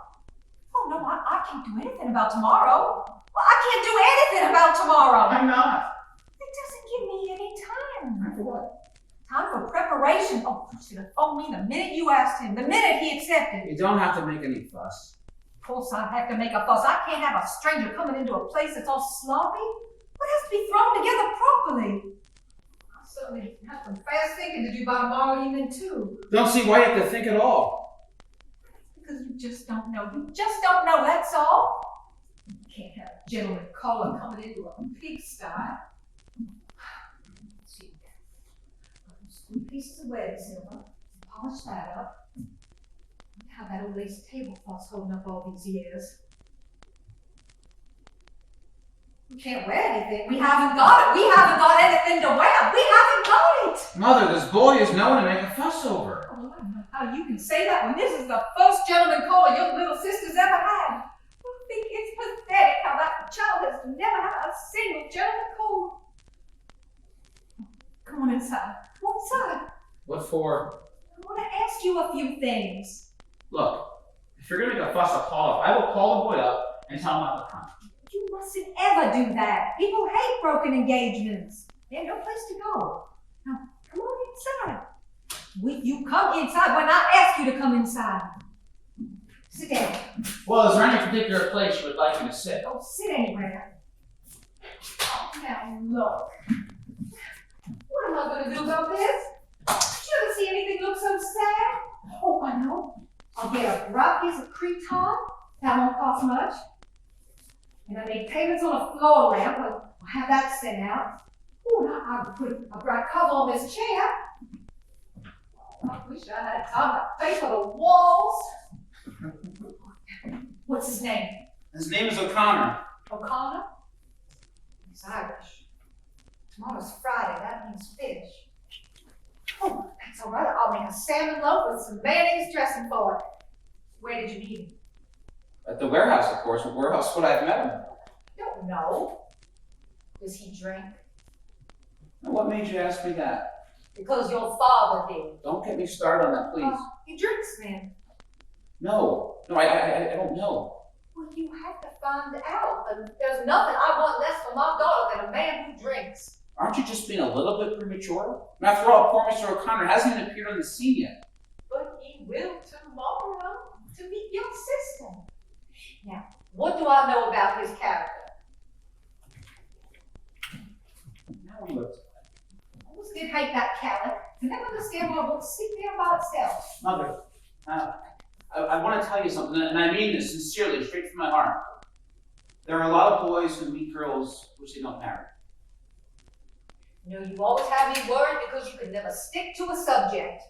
Oh, no, I can't do anything about tomorrow. Well, I can't do anything about tomorrow. I'm not. It doesn't give me any time. For what? Time for preparation. Oh, you should have phoned me the minute you asked him, the minute he accepted. You don't have to make any fuss. Of course I have to make a fuss. I can't have a stranger coming into a place that's all sloppy. What has to be thrown together properly? I certainly have some fast thinking to do by tomorrow evening, too. Don't see why you have to think at all. Because you just don't know. You just don't know, that's all. You can't have a gentleman caller coming into a pigsty. Let's see. Those 3 pieces of wedding silver. Polish that up. How that old lace tablecloth's holding up all these years. We can't wear anything. We haven't got it. We haven't got anything to wear. We haven't got it. Mother, this boy is no one to make a fuss over. Oh, I don't know how you can say that when this is the first gentleman caller your little sister's ever had. I think it's pathetic how that child has never had a single gentleman caller. Come on inside. Come on inside. What for? I want to ask you a few things. Look, if you're going to make a fuss, I'll call up. I will call the boy up and tell him not to come. You mustn't ever do that. People hate broken engagements. They have no place to go. Now, come on inside. You come inside when I ask you to come inside. Sit down. Well, is there any particular place you would like me to sit? Don't sit anywhere. Oh, now look. What am I going to do about this? Did you ever see anything look so sad? Oh, I know. I'll get a bright piece of cretonne. That won't cost much. And I make payments on a floor lamp. I'll have that sent out. Oh, and I'll put a bright cover on this chair. Oh, I wish I had time to paper the walls. What's his name? His name is O'Connor. O'Connor? He's Irish. Tomorrow's Friday. That means fish. Oh, that's all right. I'll make a salmon loaf with some mayonnaise dressing for it. Where did you meet him? At the warehouse, of course. Where else would I have met him? I don't know. Does he drink? Now, what made you ask me that? Because your father did. Don't get me started on that, please. He drinks then. No, I don't know. Well, you have to find out. And there's nothing I want less for my daughter than a man who drinks. Aren't you just being a little bit premature? And after all, poor Mr. O'Connor hasn't even appeared on the scene yet. But he will tomorrow to meet your sister. Now, what do I know about his character? Now we look. I always did hate that Calic. I never understand why it won't sit there by itself. Mother, I want to tell you something, and I mean this sincerely, straight from my heart. There are a lot of boys who meet girls which they don't marry. You know, you always have me worried because you can never stick to a subject.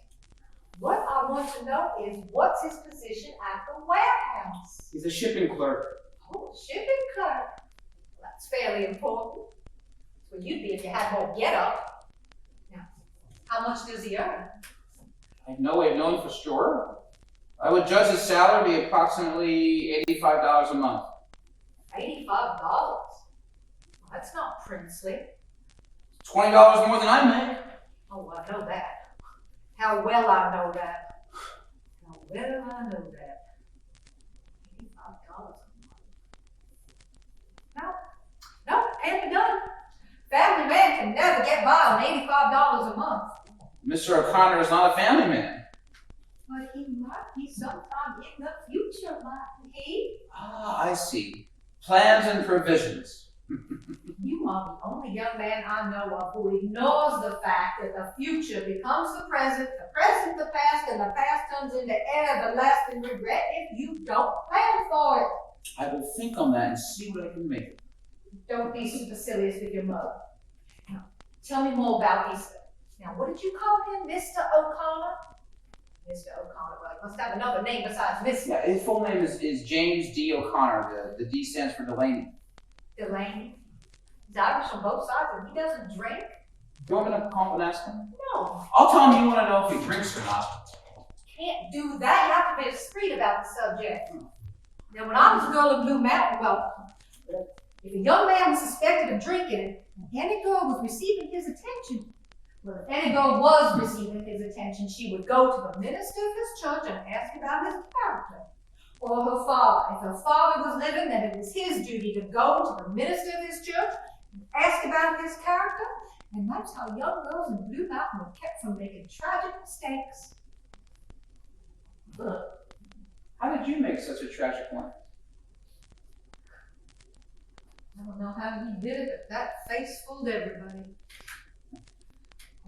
What I want to know is, what's his position at the warehouse? He's a shipping clerk. Oh, shipping clerk. Well, That's fairly important. That's where you'd be if you had more get up. Now, how much does he earn? I have no way of knowing for sure. I would judge his salary to be approximately $85 a month. $85? That's not princely. $20 more than I make. Oh, I know that. How well I know that. How well I know that. $85 a month. No, can't be done. Family man can never get by on $85 a month. Mr. O'Connor is not a family man. But he might be sometime in the future, mightn't he? Ah, I see. Plans and provisions. You are the only young man I know of who ignores the fact that the future becomes the present the past, and the past turns into everlasting regret if you don't plan for it. I will think on that and see what I can make of it. Don't be supercilious with your mother. Now, tell me more about Easter. Now, what did you call him, Mr. O'Connor? Mr. O'Connor, well, he must have another name besides Mr. Yeah, his full name is James D. O'Connor. The D stands for Delaney. Delaney. He's Irish on both sides, and he doesn't drink? Do you want me to call him and ask him? No. I'll tell him you want to know if he drinks or not. Can't do that. You have to be discreet about the subject. Now, when I was a girl in Blue Mountain, well, if a young man was suspected of drinking and any girl was receiving his attention, well, if any girl was receiving his attention, she would go to the minister of his church and ask about his character. Or her father. If her father was living, then it was his duty to go to the minister of his church and ask about his character. And that's how young girls in Blue Mountain were kept from making tragic mistakes. Ugh. How did you make such a tragic one? I don't know how he did it, but that face fooled everybody.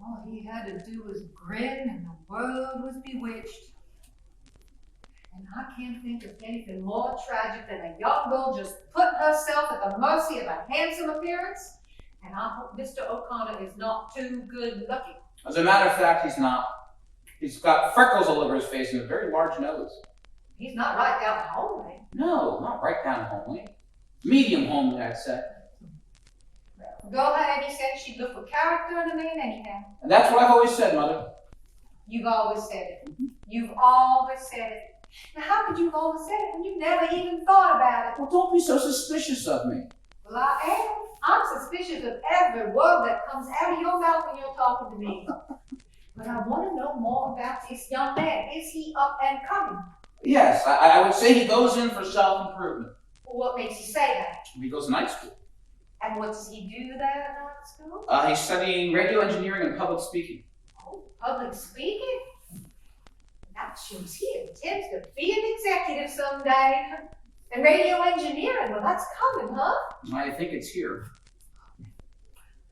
All he had to do was grin and the world was bewitched. And I can't think of anything more tragic than a young girl just putting herself at the mercy of a handsome appearance. And I hope Mr. O'Connor is not too good looking. As a matter of fact, he's not. He's got freckles all over his face and a very large nose. He's not right down the homely. No, not right down homely. Medium homely, I'd say. The girl had any sense she'd look for character in a man anyhow. And that's what I've always said, Mother. You've always said it. You've always said it. Now, how could you have always said it when you never even thought about it? Well, don't be so suspicious of me. Well, I am. I'm suspicious of every word that comes out of your mouth when you're talking to me. But I want to know more about this young man. Is he up and coming? Yes, I would say he goes in for self-improvement. Well, what makes you say that? He goes to night school. And what does he do there at night school? He's studying radio engineering and public speaking. Oh, public speaking? That shows he intends to be an executive someday. And radio engineering, well, that's coming, huh? I think it's here.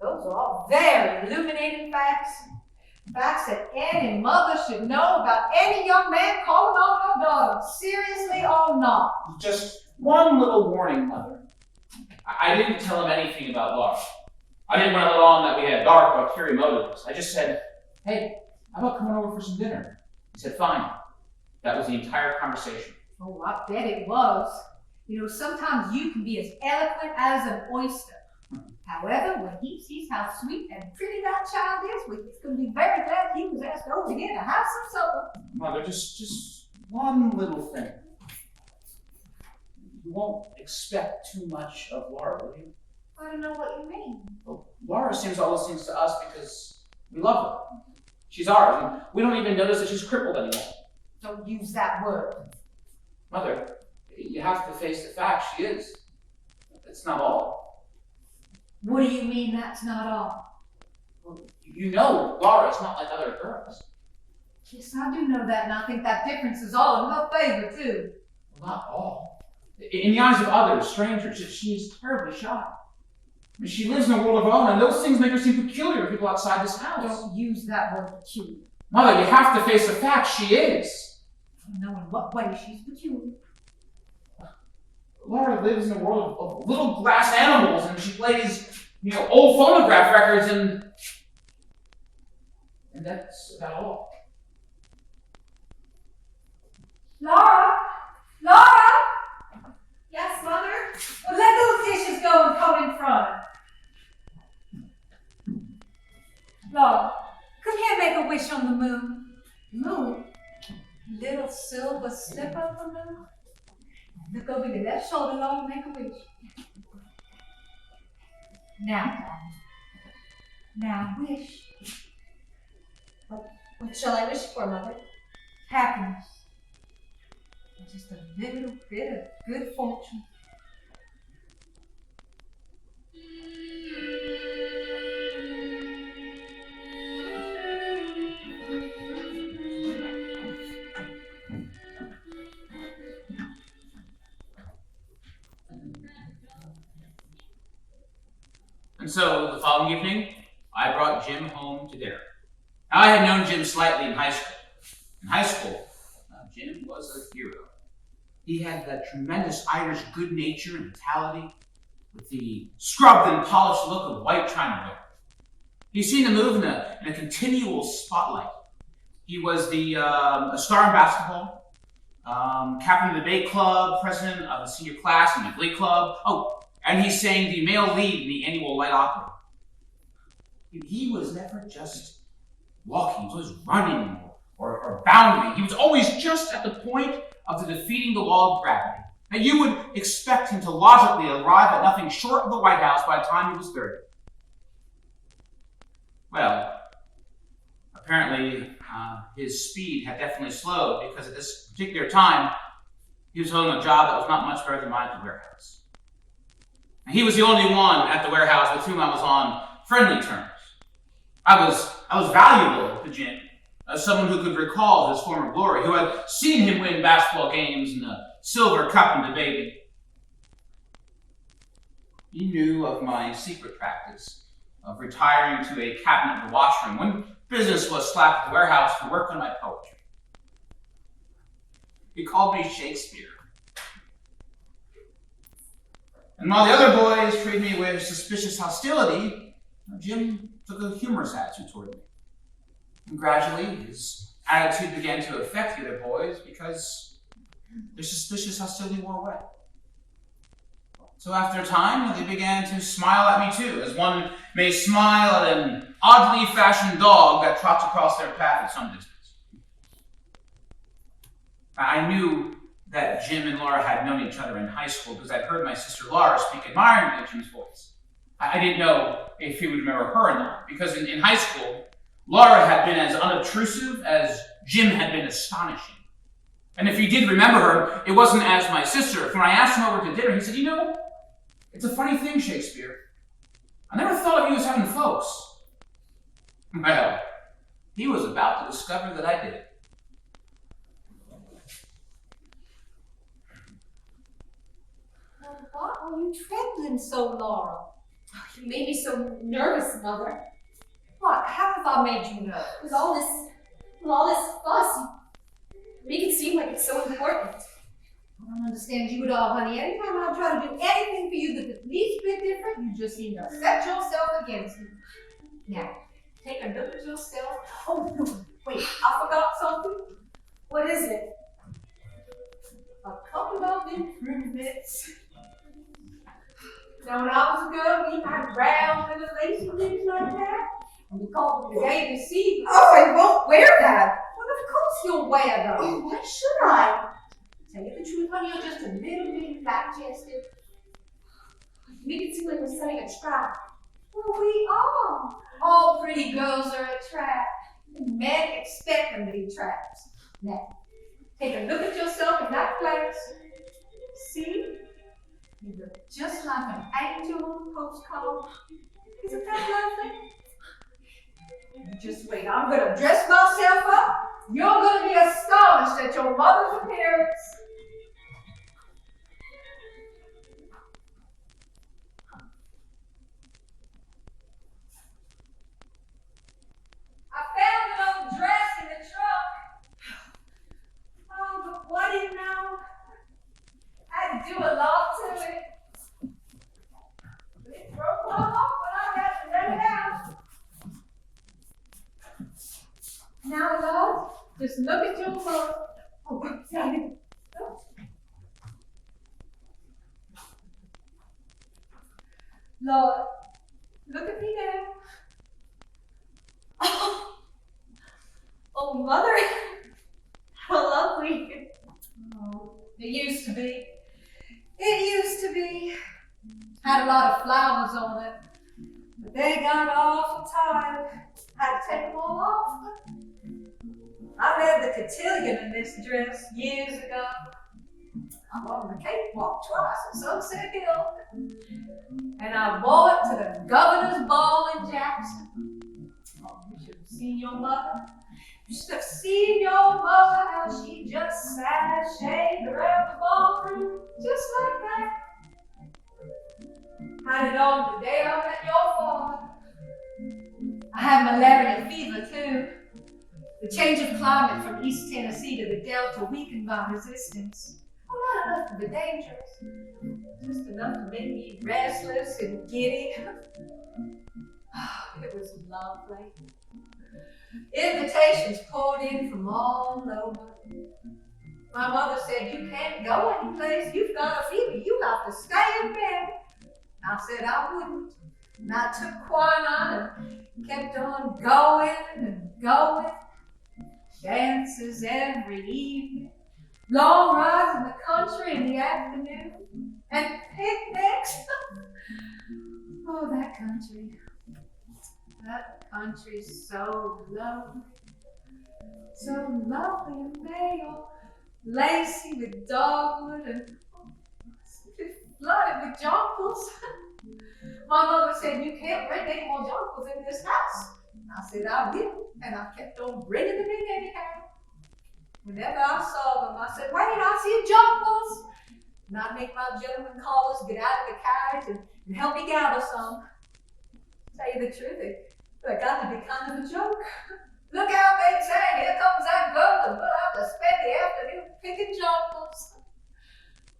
Those are all very illuminating facts. Facts that any mother should know about any young man calling on her daughter, seriously or not. Just one little warning, Mother. I didn't tell him anything about Laura. I didn't want to let on that we had dark, ulterior motives. I just said, hey, how about coming over for some dinner? He said, fine. That was the entire conversation. Oh, I bet it was. You know, sometimes you can be as eloquent as an oyster. However, when he sees how sweet and pretty that child is, well, he's going to be very glad he was asked over here to have some supper. Mother, just one little thing. You won't expect too much of Laura, will you? I don't know what you mean. Well, Laura seems all those things to us because we love her. She's ours, and we don't even notice that she's crippled anymore. Don't use that word. Mother, you have to face the fact she is. It's not all. What do you mean that's not all? Well, you know Laura's not like other girls. Yes, I do know that, and I think that difference is all in her favor, too. Well, not all. In the eyes of others, strangers, she's terribly shy. I mean, she lives in a world of her own, and those things make her seem peculiar to people outside this house. Don't use that word peculiar. Mother, you have to face the fact she is. I don't know in what way she's peculiar. Laura lives in a world of little glass animals, and she plays, old phonograph records, and that's about all. Laura! Laura! Yes, Mother? Well, let those dishes go and come in the moon. Moon? Little silver slip of the moon? Look over your left shoulder, Lord, and make a wish. Now, darling. Now wish. What shall I wish for, Mother? Happiness. And just a little bit of good fortune. And so the following evening, I brought Jim home to dinner. Now, I had known Jim slightly in high school. In high school, Jim was a hero. He had that tremendous Irish good nature and vitality, with the scrubbed and polished look of white china ware. He seemed to move in a continual spotlight. He was the a star in basketball, captain of the debate club, president of the senior class in the glee club. Oh, and he sang the male lead in the annual light opera. He was never just walking, he was always running or bounding. He was always just at the point of the defeating the law of gravity. Now, you would expect him to logically arrive at nothing short of the White House by the time he was 30. Well, apparently his speed had definitely slowed, because at this particular time, he was holding a job that was not much better than mine at the warehouse. And he was the only one at the warehouse with whom I was on friendly terms. I was valuable to Jim, as someone who could recall his former glory, who had seen him win basketball games and the silver cup in debating. He knew of my secret practice of retiring to a cabinet in the washroom when business was slack at the warehouse to work on my poetry. He called me Shakespeare. And while the other boys treated me with suspicious hostility, Jim took a humorous attitude toward me. And gradually, his attitude began to affect the other boys because their suspicious hostility wore away. So after a time, they began to smile at me too, as one may smile at an oddly fashioned dog that trots across their path at some distance. I knew that Jim and Laura had known each other in high school because I'd heard my sister Laura speak admiringly of Jim's voice. I didn't know if he would remember her or not, because in high school, Laura had been as unobtrusive as Jim had been astonishing. And if he did remember her, it wasn't as my sister. When I asked him over to dinner, he said, "You know, it's a funny thing, Shakespeare. I never thought of you as having folks." Well, he was about to discover that I did. Why are you trembling so, Laura? Oh, you made me so nervous, Mother. What? How have I made you nervous? With all this fuss, you make it seem like it's so important. I don't understand you at all, honey. Anytime I try to do anything for you that's the least bit different, you just seem to set yourself against me. Now, take a look at yourself. Oh, no, wait, I forgot something. What is it? A couple of improvements. Now, when I was a girl, we had round little lacy things like that, and we called them the ABC. Oh, I won't wear that. Well, of course you'll wear them. Oh, why should I? Tell you the truth, honey, you're just a little bit flat-chested. You make it seem like we're setting a trap. Well, we are. All pretty girls are a trap. Men expect them to be traps. Now, take a look at yourself in that glass. See? You look just like an angel on a postcard. Isn't that lovely? You just wait. I'm going to dress myself up. You're going to be astonished at your mother's appearance. I found an old dress in the trunk. Oh, but what do you know? I had to do a lot to it. But it broke off when I had to let it out. Now, love, just look at your mother. Oh, sorry. Lord, look at me now. Oh, Mother, how lovely. Oh, it used to be. It used to be. Had a lot of flowers on it, but they got awful tired. Had to take them all off. I read the cotillion in this dress years ago. I wore the cakewalk twice at Sunset Hill. And I wore it to the governor's ball in Jackson. Oh, you should have seen your mother. You should have seen your mother, how she just sashayed around the ballroom, just like that. Had it on the day I met your father. I had malaria fever too. The change of climate from East Tennessee to the Delta weakened my resistance. Well, not enough to be dangerous, just enough to make me restless and giddy. It was lovely. Invitations poured in from all over. My mother said, you can't go anyplace. You've got a fever. You have to stay in bed. I said I wouldn't. And I took quinine and kept on going and going. Dances every evening. Long rides in the country in the afternoon. And picnics. Oh, that country. That country's so lovely. So lovely and male. Lacy with dogwood and flooded with jonquils. My mother said, you can't bring any more jonquils in this house. I said, I will, and I kept on bringing them in anyhow. Whenever I saw them, I said, wait, I see jonquils. And I'd make my gentleman callers get out of the carriage and help me gather some. Tell you the truth, it got to be kind of a joke. Look out, they'd say, here comes that girl, and we'll have to spend the afternoon picking jonquils.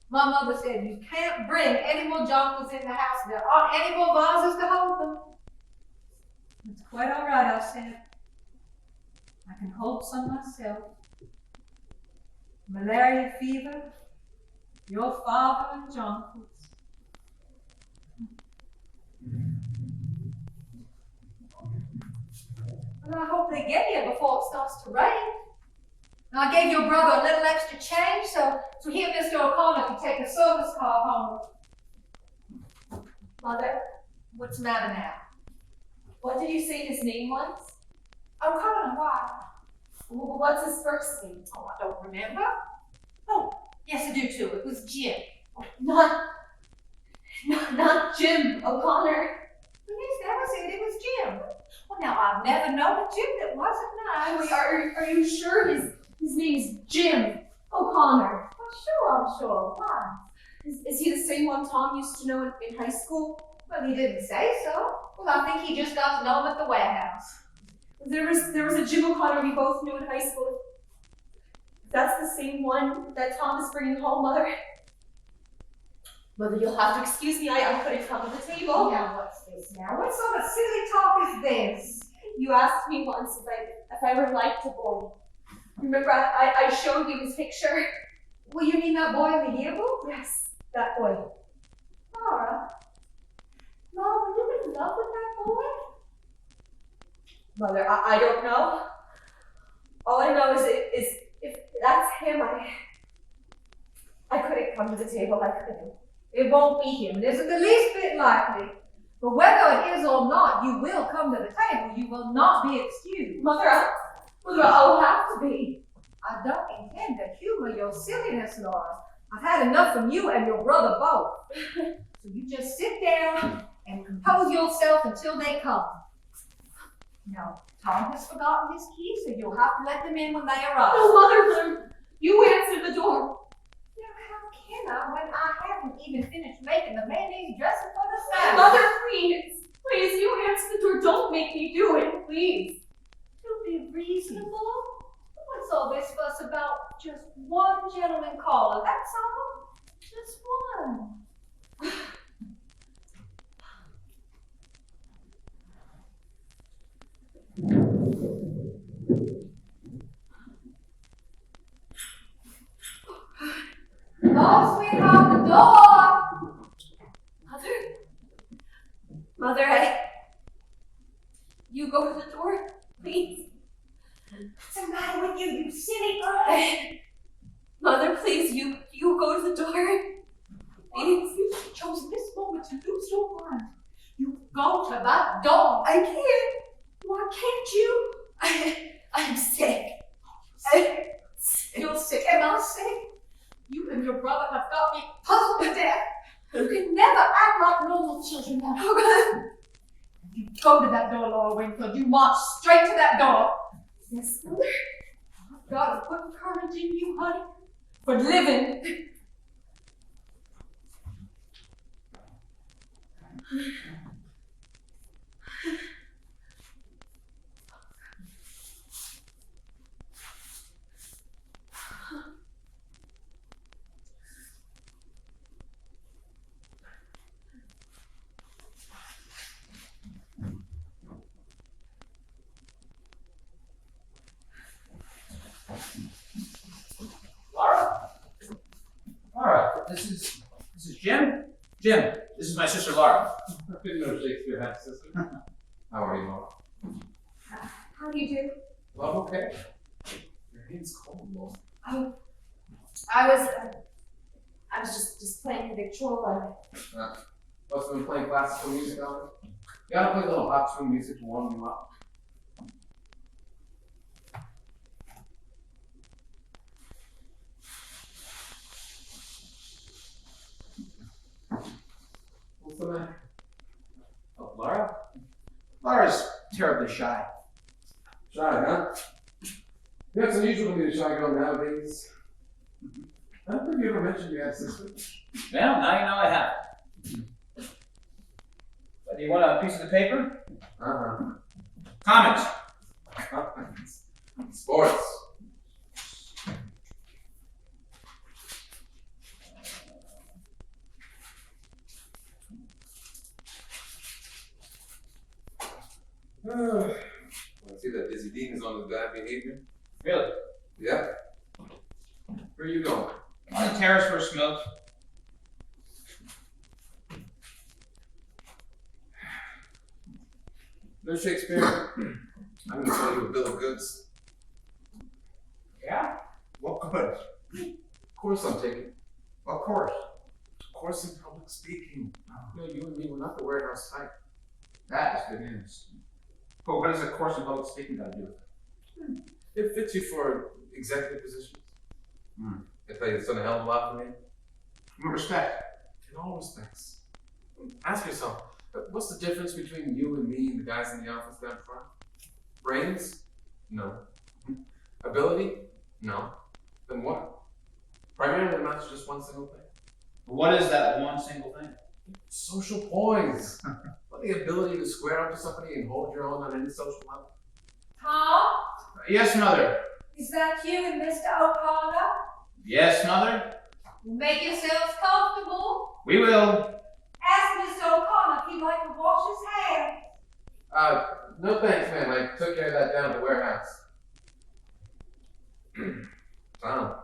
My mother said, you can't bring any more jonquils in the house. There aren't any more vases to hold them. It's quite all right, I said. I can hold some myself. Malaria fever, your father and jonquils. Well, I hope they get here before it starts to rain. I gave your brother a little extra change so he and Mr. O'Connor could take a service car home. Mother, What's the matter now? what did you say his name was? O'Connor, why? What's his first name? Oh, I don't remember. Oh, yes, I do too. It was Jim. Not Jim O'Connor. Yes, that was it. It was Jim. Well, now, I've never known a Jim that wasn't nice. Wait, are you sure his name's Jim O'Connor? I'm sure. Why? Is he the same one Tom used to know in high school? Well, he didn't say so. Well, I think he just got to know him at the warehouse. There was a Jim O'Connor we both knew in high school. That's the same one that Tom is bringing home, Mother. Mother, you'll have to excuse me. I couldn't come to the table. Now, what's this now? What sort of silly talk is this? You asked me once if I ever liked a boy. Remember, I showed you his picture. Well, you mean that boy in the yearbook? Yes, that boy. Laura? Mom, were you in love with that boy? Mother, I don't know. All I know is if that's him, I couldn't come to the table. I couldn't. It won't be him. It isn't the least bit likely. But whether it is or not, you will come to the table. You will not be excused. Mother, I'll have to be. I don't intend to humor your silliness, Laura. I've had enough from you and your brother both. So you just sit down and compose yourself until they come. Now, Tom has forgotten his key, so you'll have to let them in when they arrive. No, Mother, you answer the door. Now, how can I when I haven't even finished making the mayonnaise dressing for the salad? Mother, please, you answer the door. Don't make me do it, please. To be reasonable? What's all this fuss about? Just one gentleman caller, that's all. Just one. Oh, sweetheart, the door! Mother, you go to the door, please. What's the matter with you, you silly girl? Mother, please, you go to the door. Please. You've chosen this moment to lose your mind. You go to that door. I can't. Why can't you? I'm sick. You're sick. Am I sick? You and your brother have got me puzzled to death. You can never act like normal children now. You go to that door, Laura Wingfield. You march straight to that door. Yes, Mother. God has put courage in you, honey, for living. Laura, this is Jim. Jim, this is my sister Laura. I didn't know Shakespeare had a sister. How are you, Laura? How do you do? Well, okay. Your hand's cold, Laura. I was just playing the Victrola. Must have been playing classical music on it. You gotta play a little hot tune music to warm you up. What's the matter? Oh, Laura? Laura's terribly shy. Shy, huh? Yeah, it's unusual to be a shy girl nowadays. I don't think you ever mentioned you had a sister. Well, now you know I have. But do you want a piece of the paper? Comics. Sports. I see that Dizzy Dean is on his bad behavior. Really? Yeah. Where are you going? On the terrace for a smoke. No Shakespeare. I'm gonna sell you a bill of goods. Yeah? What good? Of course I'm taking. Of course. Of course in public speaking. You know, you and me, we're not the warehouse type. That is good news. But what does a course in public speaking got to do with it? It fits you for executive positions. I tell you, it's done a hell of a lot for me. In what respect? In all respects. Ask yourself, what's the difference between you and me and the guys in the office down front? Brains? No. Ability? No. Then what? Primarily amounts to just one single thing. What is that one single thing? Social poise. Well, the ability to square up to somebody and hold your own on any social level. Tom, Yes, Mother. is that you and Mr. O'Connor? Yes, Mother. Make yourselves comfortable. We will. Ask Mr. O'Connor if he'd like to wash his hands. No thanks, ma'am. I took care of that down at the warehouse. Tom.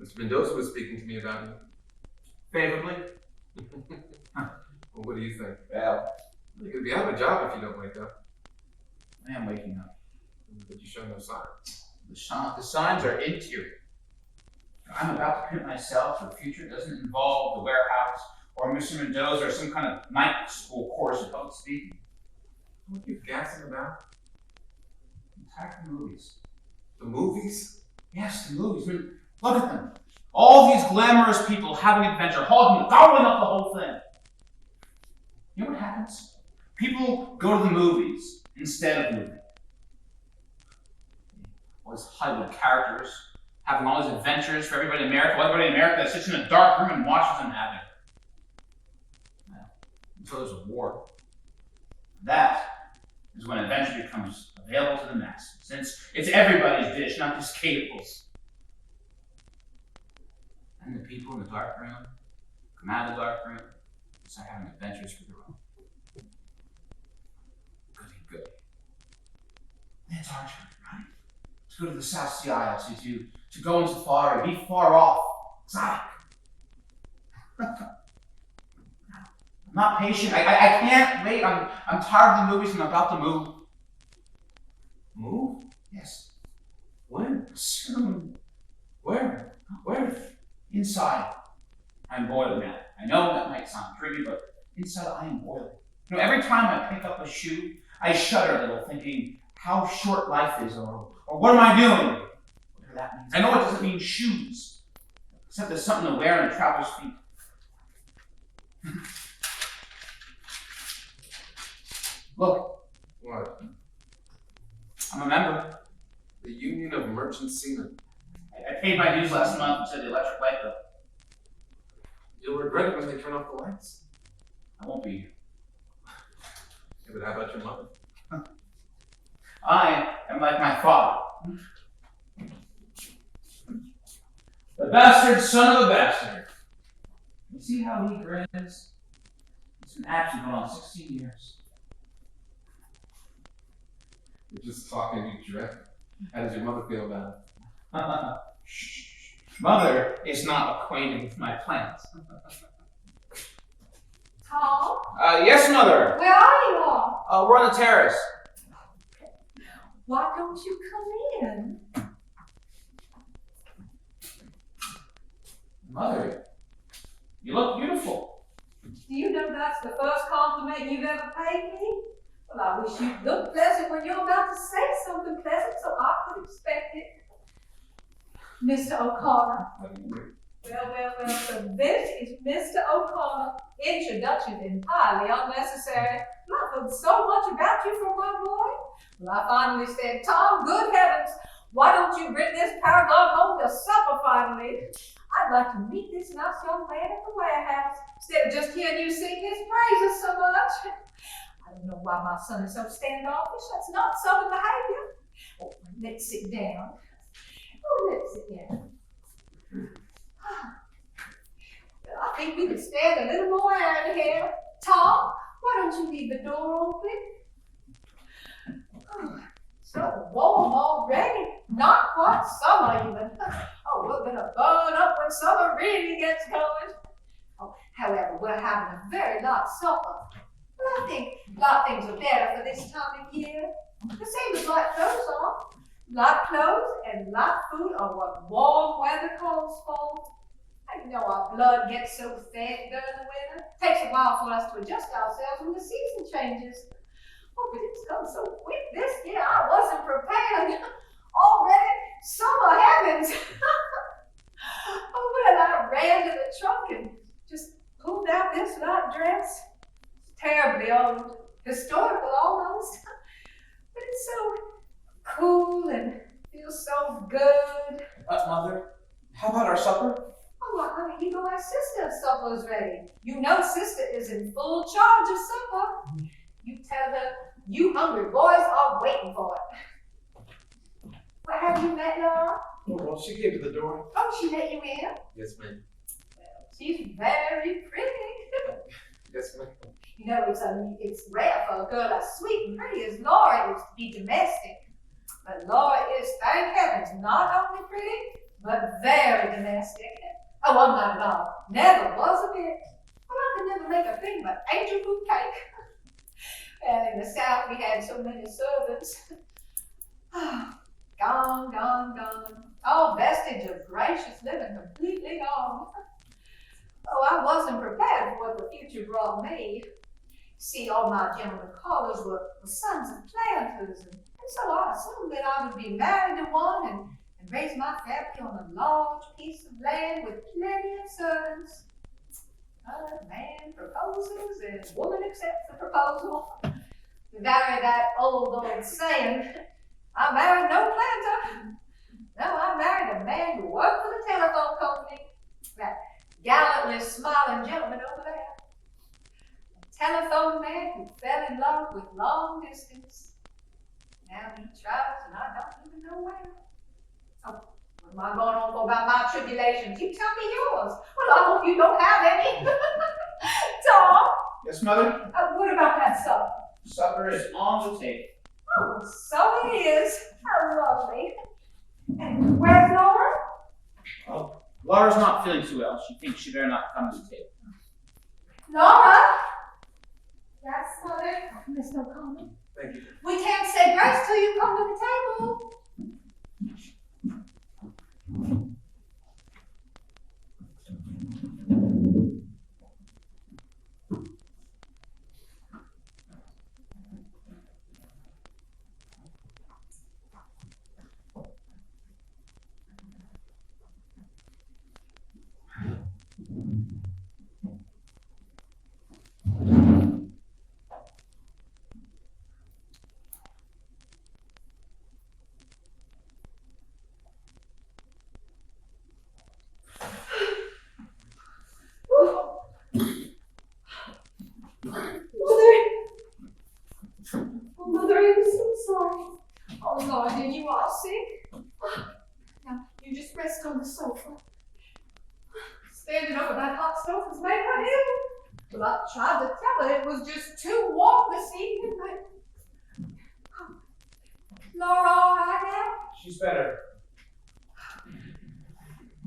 Mr. Mendoza was speaking to me about you. Favorably? Well, what do you think? Well, You could be out of a job if you don't wake up. I am waking up. But you show no signs. The signs are interior. I'm about to commit myself to a future that doesn't involve the warehouse or Mr. Mendoza or some kind of night school course in public speaking. What are you gassing about? I'm tired of the movies. The movies? Yes, the movies. I mean, look at them. All these glamorous people having adventure, hogging, gobbling up the whole thing. You know what happens? People go to the movies instead of moving. All these Hollywood characters having all these adventures for everybody in America. Well, everybody in America that sits in a dark room and watches them have it. Well, until there's a war. That is when adventure becomes available to the masses, since it's everybody's dish, not just Cable's. And the people in the dark room come out of the dark room and start having adventures for their own. Goody. That's our turn, right? To go to the South Sea Isles, to go on safari, be far off, exotic. I'm not patient. I can't wait. I'm tired of the movies and I'm about to move. Move? Yes. When? Soon. Where? Where? Inside, I'm boiling now. I know that might sound tricky, but inside I am boiling. Every time I pick up a shoe, I shudder a little, thinking how short life is, or what am I doing? Whatever that means. I know it doesn't mean shoes, except there's something to wear on a traveler's feet. Look, What? I'm a member. The Union of Merchant Seamen. I paid my dues last month and said the electric light bill. You'll regret it when they turn off the lights. I won't be here. Yeah, but how about your mother? I am like my father. The bastard son of a bastard. You see how he grins? He's been absent going on 16 years. You're just talking, you dread. How does your mother feel about it? Shh. Mother is not acquainted with my plans. Tom, Yes, Mother. where are you all? We're on the terrace. Why don't you come in? Mother, you look beautiful. Do you know that's the first compliment you've ever paid me? Well, I wish you'd look pleasant when you're about to say something pleasant so I could expect it. Mr. O'Connor. Well, so this is Mr. O'Connor. Introduction entirely unnecessary. I've heard so much about you from my boy. Well, I finally said, Tom, good heavens, why don't you bring this paragon home to supper finally? I'd like to meet this nice young man at the warehouse instead of just hearing you sing his praises so much. I don't know why my son is so standoffish. That's not Southern behavior. Oh, let's sit down. I think we could stand a little more air in here. Tom, why don't you leave the door open? Oh, so warm already. Not quite summer even. Oh, we're gonna burn up when summer really gets going. Oh, however, we're having a very light supper. Well, I think light things are better for this time of year. The same as light clothes are. Light clothes and light food are what warm weather calls for. You know our blood gets so thick during the winter. It takes a while for us to adjust ourselves when the season changes. Oh, but it's come so quick this year, I wasn't prepared. Already, summer heavens. Oh, well, I ran to the trunk and just pulled out this light dress. It's terribly old, historical almost. But it's so cool and feels so good. Mother, how about our supper? Oh, well, honey, you know our sister, supper's ready. You know sister is in full charge of supper. You tell her, you hungry boys are waiting for it. Where have you met Laura? Oh, well, she came to the door. Oh, she let you in? Yes, ma'am. Well, she's very pretty. Yes, ma'am. You know, it's rare for a girl as sweet and pretty as Laura is to be domestic. But Laura is, thank heavens, not only pretty, but very domestic. Oh, I'm not at all. Never was a bit. Well, I could never make a thing but angel food cake. Well, in the South, we had so many servants. Gone. All vestige of gracious living completely gone. Oh, I wasn't prepared for what the future brought me. See, all my gentlemen callers were sons of planters, and so I assumed that I would be married to one and raise my family on a large piece of land with plenty of servants. Man proposes and woman accepts the proposal. To vary that old saying, I married no planter. No, I married a man who worked for the telephone company. That gallantly smiling gentleman over there. A telephone man who fell in love with long distance. Now he tries and I don't even know where. Oh, what am I going on for about my tribulations? You tell me yours. Well, I hope you don't have any. Tom, Yes, Mother? what about that supper? Supper is on the table. Oh, so it is. How lovely. And where's Laura? Oh, Laura's not feeling too well. She thinks she better not come to the table. Laura? Yes, Mother? Mr. O'Connor. Thank you. We can't say grace till you come to the table. Well, I tried to tell her it was just too warm this evening, but Laura all right now? She's better.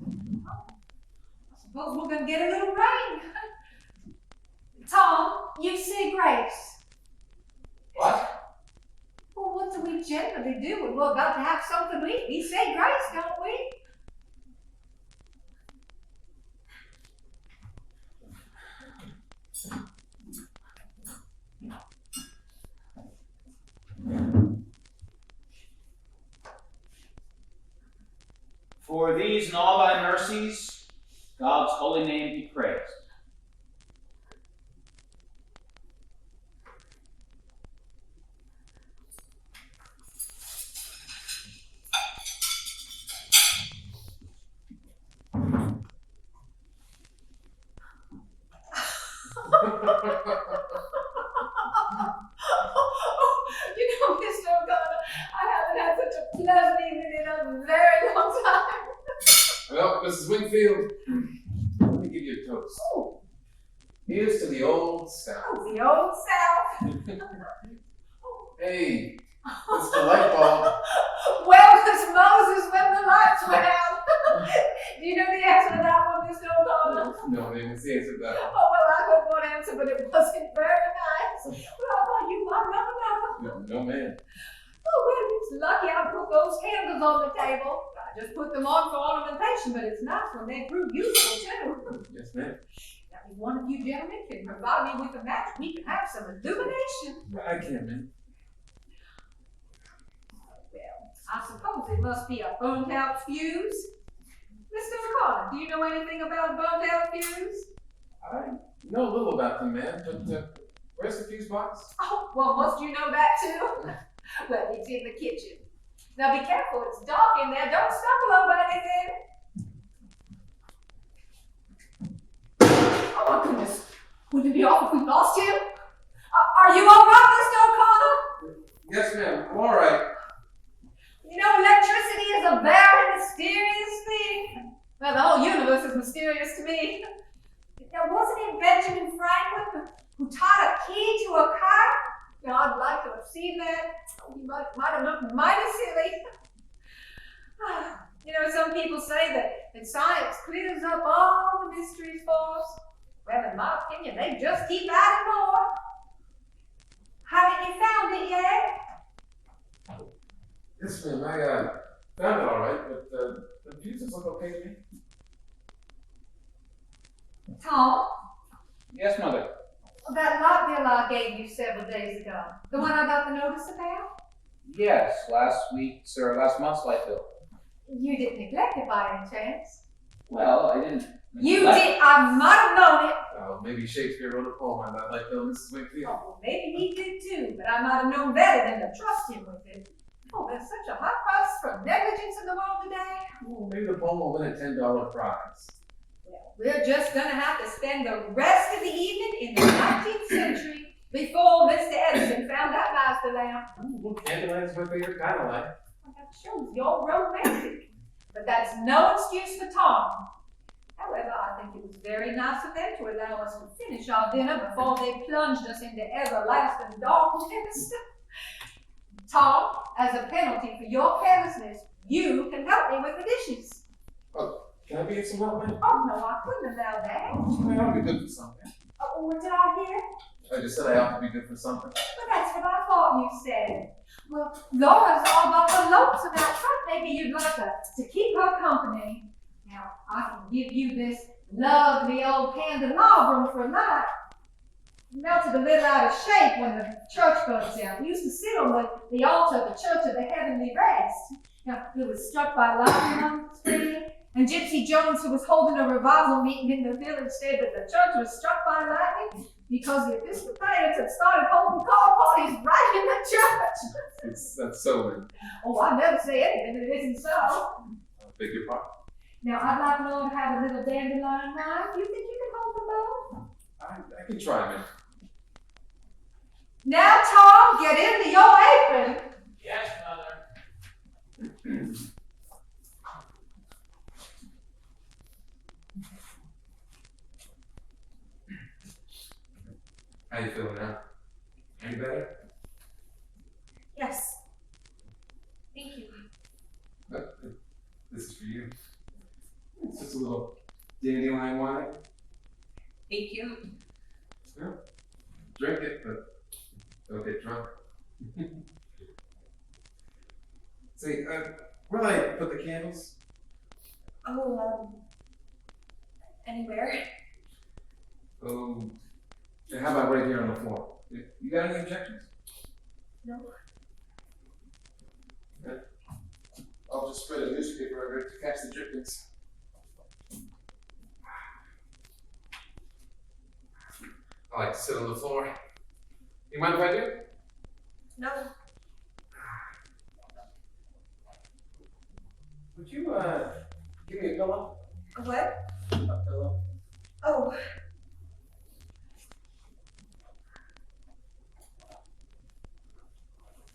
I suppose we're gonna get a little rain. Tom, you say grace. What? Well, what do we generally do when we're about to have something to eat? We say grace, don't we? For these and all thy mercies, God's holy name be praised. You know, Mr. O'Connor, I haven't had such a pleasant evening in a very long time. Well, Mrs. Wingfield, let me give you a toast. Oh, Here's to the old South. the old South. Hey, it's the light bulb. Where was Moses when the lights went out? Do you know the answer to that one, Mr. O'Connor? No, they didn't see answer to that. Oh, well, I heard one answer, but it wasn't very nice. Well, I thought you might know another. No, man. Oh, well, it's lucky I put those candles on the table. I just put them on for ornamentation, but it's nice when they prove useful, too. Yes, ma'am. Now, if one of you gentlemen can provide me with a match, we can have some illumination. I can, man. Well, I suppose it must be a burnt out fuse. Mr. O'Connor, do you know anything about a burnt out fuse? I know a little about them, man, but where's the fuse box? Oh, well, must you know that too? Well, it's in the kitchen. Now be careful, it's dark in there. Don't stumble over anything. Oh my goodness. Wouldn't it be awful if we lost him? Are you all right, Mr. O'Connor? Yes, ma'am. I'm all right. You know, electricity is a very mysterious thing. Well, the whole universe is mysterious to me. Now, wasn't it Benjamin Franklin who tied a key to a kite? You know, I'd like to have seen that. Oh, he might have looked mighty silly. You know, some people say that science clears up all the mysteries for us. Well, in my opinion, they just keep adding more. Haven't you found it yet? Yes, ma'am. I found it all right, but the fuses look okay to me. Tom, Yes, Mother. that light bill I gave you several days ago, the one I got the notice about? Yes, last month's light bill. You didn't neglect it by any chance. Well, I didn't. You did, I might have known it. Oh, maybe Shakespeare wrote a poem on that light bill, Mrs. Wingfield. Oh, well, maybe he did too, but I might have known better than to trust him with it. Oh, there's such a high price for negligence in the world today. Well, maybe the poem will win a $10 prize. Well, we're just gonna have to spend the rest of the evening in the 19th century before Mr. Edison found that master lamp. Well, candlelight is my favorite kind of light. Well, that shows you're romantic. But that's no excuse for Tom. However, I think it was very nice of them to allow us to finish our dinner before they plunged us into everlasting darkness. Tom, as a penalty for your carelessness, you can help me with the dishes. Oh, can I be some help, man? Oh, no, I couldn't allow that. I ought to be good for something. Oh, what did I hear? I just said I ought to be good for something. Well, that's what I thought you said. Well, Laura's all about her lonesome out front. Maybe you'd like to keep her company. Now, I can give you this lovely old candelabrum for a night. Melted a little out of shape when the church burnt down. We used to sit on the altar of the Church of the Heavenly Rest. Now, it was struck by lightning on the spring, and Gypsy Jones, who was holding a revival meeting in the village, said that the church was struck by lightning because the Episcopalians had started holding call parties right in the church. That's so, man. Oh, I never say anything that isn't so. I beg your pardon. Now, I'd like Lord to have a little dandelion wine. Do you think you can hold them both? I can try, man. Now, Tom, get into your apron. Yes, Mother. How you feeling now? Any better? Yes. Thank you. This is for you. It's just a little dandelion wine. Thank you. Yeah. Drink it, but don't get drunk. See, where do I put the candles? Oh, anywhere? Oh, yeah, how about right here on the floor? You got any objections? No. Okay. I'll just spread a newspaper over it to catch the drippings. I like to sit on the floor. You mind if I do? No. Would you, give me a pillow? A what? A pillow? Oh.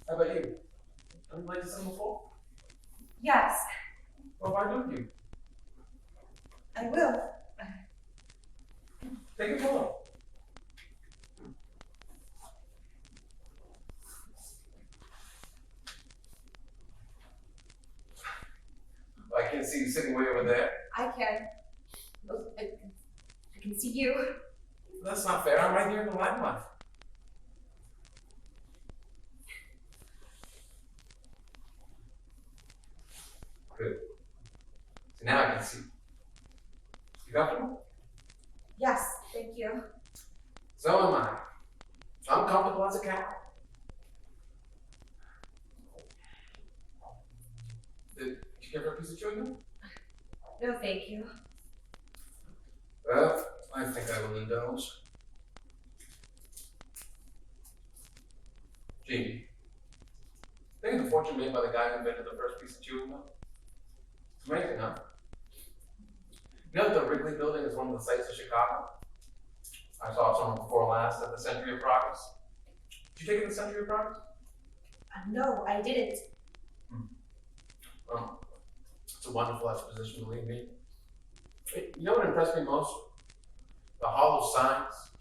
How about you? Would you like to sit on the floor? Yes, Well, why don't you? I will. Take a pillow. I can't see you sitting way over there. I can. I can see you. That's not fair. I'm right here in the limelight. Good. So now I can see. You comfortable? Yes, thank you. So am I. I'm comfortable as a cow. Did you give her a piece of chewing gum? No, thank you. Well, I think I will indulge. Jamie, think of the fortune made by the guy who invented the first piece of chewing gum? It's amazing, huh? You know that the Wrigley Building is one of the sights of Chicago? I saw it someone before last at the Century of Progress. Did you take it to the Century of Progress? No, I didn't. Well, it's a wonderful exposition, believe me. You know what impressed me most? The hollow signs.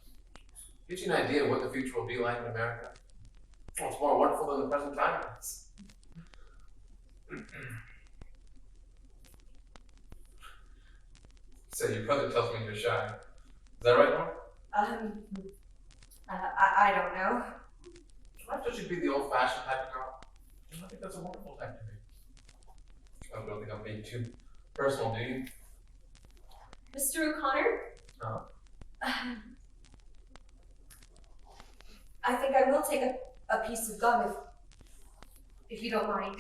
Gives you an idea of what the future will be like in America. Well, it's more wonderful than the present time is. So your brother tells me you're shy. Is that right, Mark? I don't know. I thought you'd be the old-fashioned type of girl. I think that's a wonderful type to be. I don't think I'm being too personal, do you? Mr. O'Connor? No. I think I will take a piece of gum if you don't mind.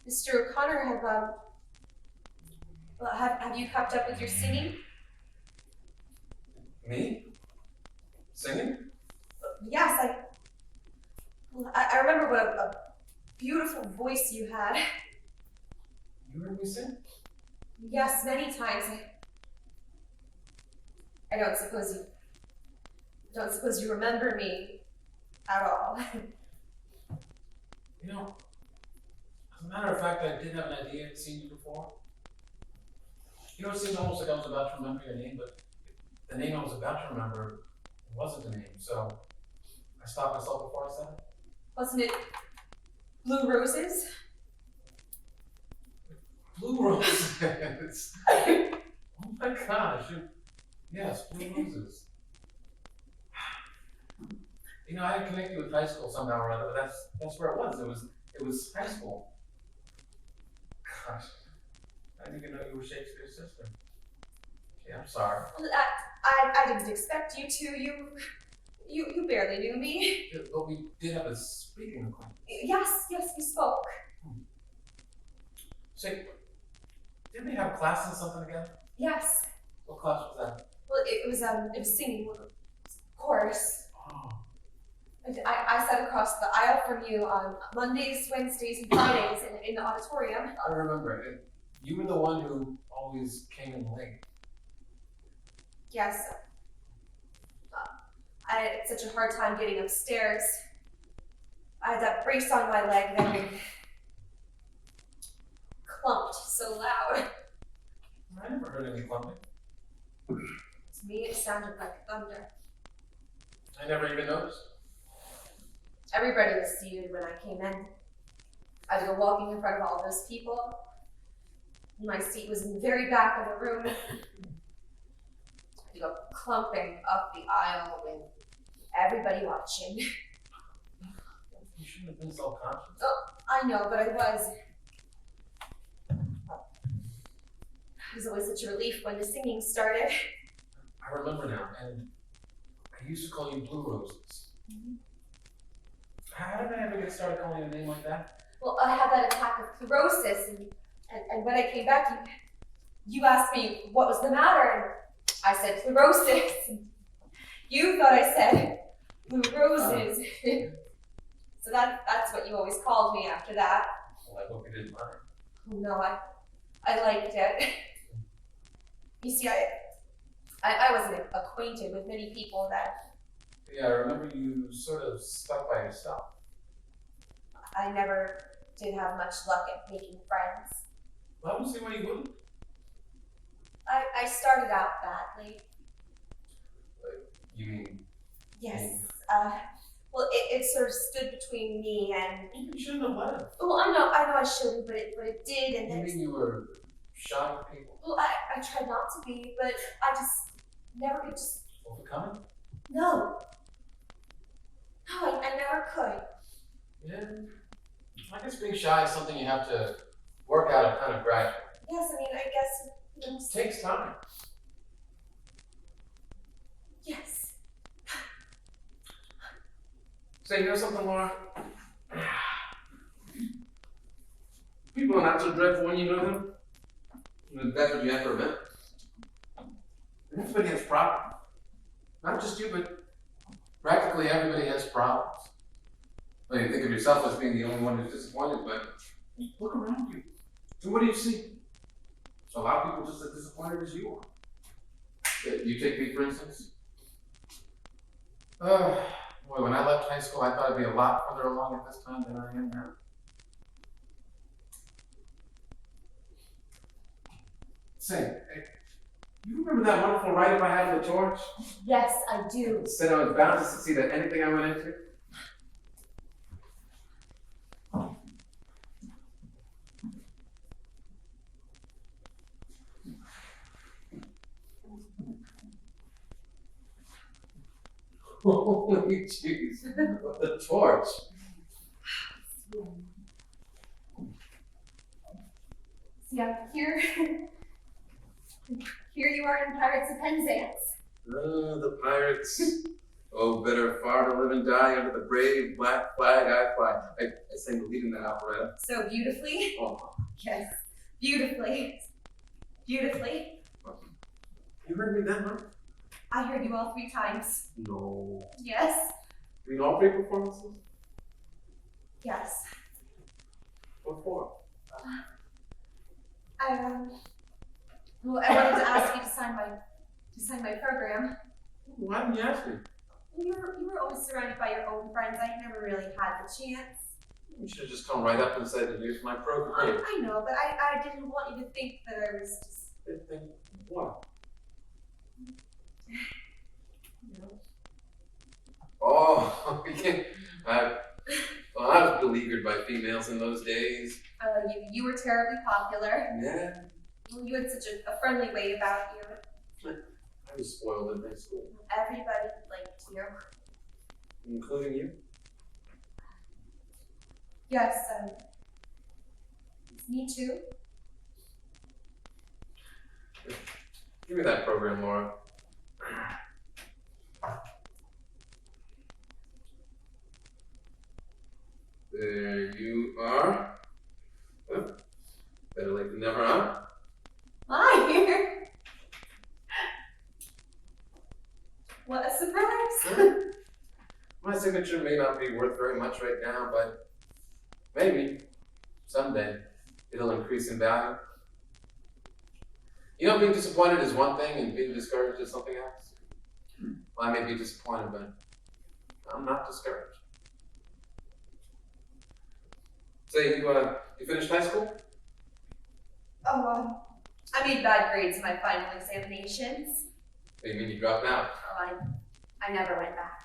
Mr. O'Connor, have you kept up with your singing? Me? Singing? Yes, I remember what a beautiful voice you had. You heard me sing? Yes, many times. I don't suppose you remember me at all. You know, as a matter of fact, I did have an idea. I'd seen you before. You know, it seemed almost like I was about to remember your name, but the name I was about to remember wasn't the name, so I stopped myself before I said it. Wasn't it Blue Roses? Blue Roses! Oh my gosh. Yes, Blue Roses. You know, I had connected with high school somehow or other, but that's where it was. It was high school. Gosh, I didn't even know you were Shakespeare's sister. Okay, I'm sorry. I didn't expect you to. You barely knew me. Yeah, but we did have a speaking acquaintance. Yes, we spoke. Say, didn't we have classes or something together? Yes. What class was that? Well, it was singing, chorus. Oh. I sat across the aisle from you on Mondays, Wednesdays, and Fridays in the auditorium. I remember it. You were the one who always came in late. Yes. I had such a hard time getting upstairs. I had that brace on my leg that it clumped so loud. I never heard any clumping. To me, it sounded like thunder. I never even noticed. Everybody was seated when I came in. I had to go walking in front of all those people. My seat was in the very back of the room. I had to go clumping up the aisle with everybody watching. You shouldn't have been self-conscious. I know, but I was. It was always such a relief when the singing started. I remember now, and I used to call you Blue Roses. How did I ever get started calling you a name like that? Well, I had that attack of pleurosis, and when I came back, you asked me what was the matter, and I said pleurosis. And you thought I said blue roses. So that's what you always called me after that. Well, I hope you didn't mind. No, I liked it. You see, I wasn't acquainted with many people that Yeah, I remember you sort of stuck by yourself. I never did have much luck at making friends. Well, I don't see why you wouldn't. I started out badly. You mean, Yes. Well, it sort of stood between me and. you shouldn't have let it. Well, I know I shouldn't, but it did, and You then. mean you were shy with people? Well, I tried not to be, but I just never could just. Overcoming? No. No, I never could. Yeah. I guess being shy is something you have to work out kind of gradually. Yes, I mean, I guess. It takes time. Yes. Say, you know something, Laura? People are not so dreadful when you know them. And that's what you have to remember. Everybody has problems. Not just you, but practically everybody has problems. Well, you think of yourself as being the only one who's disappointed, but look around you. So what do you see? A lot of people just as disappointed as you are. You take me, for instance. Boy, when I left high school, I thought I'd be a lot further along at this time than I am now. Say, hey, you remember that wonderful write-up I had on the torch? Yes, I do. It said I was bound to succeed at anything I went into? Holy jeez, the torch. See, I'm here. Here you are in Pirates of Penzance. Oh, the pirates. Oh, better far to live and die under the brave black flag I fly. I sang the lead in that operetta. So beautifully. Oh, Yes, beautifully. Beautifully. you heard me that much? I heard you all 3 times. No. Yes. You mean all 3 performances? Yes. What for? Well, I wanted to ask you to sign my program. Why didn't you ask me? You were always surrounded by your own friends. I never really had the chance. You should have just come right up and said, here's my program. I know, but I didn't want you to think that I was just. Then what? Oh, well, I was beleaguered by females in those days. You were terribly popular. Yeah, You had such a friendly way about you. I was spoiled in high school. Everybody liked you. Including you? Yes, me too. Give me that program, Laura. There you are. Well, better late than never, huh? Hi! What a surprise! My signature may not be worth very much right now, but maybe someday it'll increase in value. You know, being disappointed is one thing and being discouraged is something else. Well, I may be disappointed, but I'm not discouraged. Say, you finished high school? Oh, I made bad grades in my final examinations. What do you mean you dropped out? Oh, I never went back.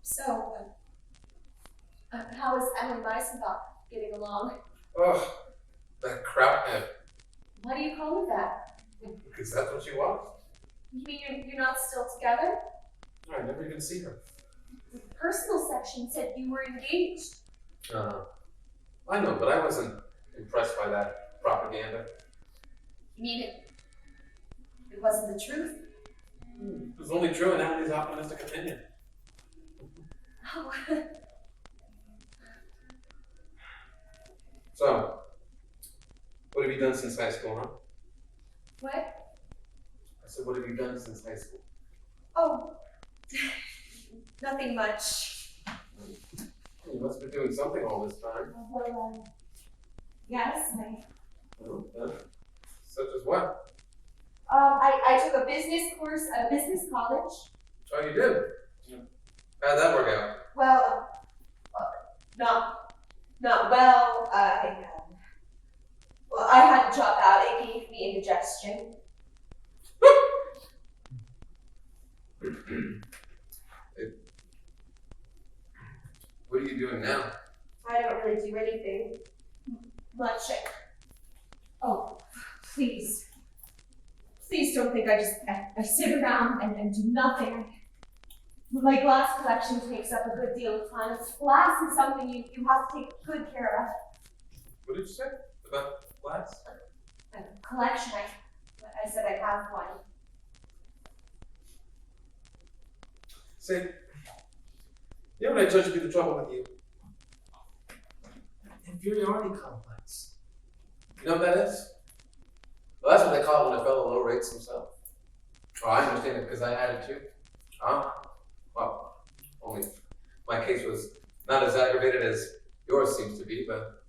So, how is Emily Weissenbach getting along? Ugh, that crap head. Why do you call her that? Because that's what she was. You mean you're not still together? I never even see her. The personal section said you were engaged. I know, but I wasn't impressed by that propaganda. You mean it wasn't the truth? It was only true in Emily's optimistic opinion. Oh. So, what have you done since high school, huh? What? I said, what have you done since high school? Oh, nothing much. You must have been doing something all this time. Well, yes, Such as what? I took a business course at a business college. Oh, you did? How'd that work out? Well, not well. I had to drop out. It gave me indigestion. What are you doing now? I don't really do anything much. Oh, please don't think I sit around and do nothing. My glass collection takes up a good deal of time. Glass is something you have to take good care of. What did you say about glass? A collection, I said I have one. Say, you know what I judge to be the trouble with you? Inferiority complex. You know what that is? Well, that's what they call it when a fellow low rates himself. Oh, I understand it because I had it too. Well, only my case was not as aggravated as yours seems to be, but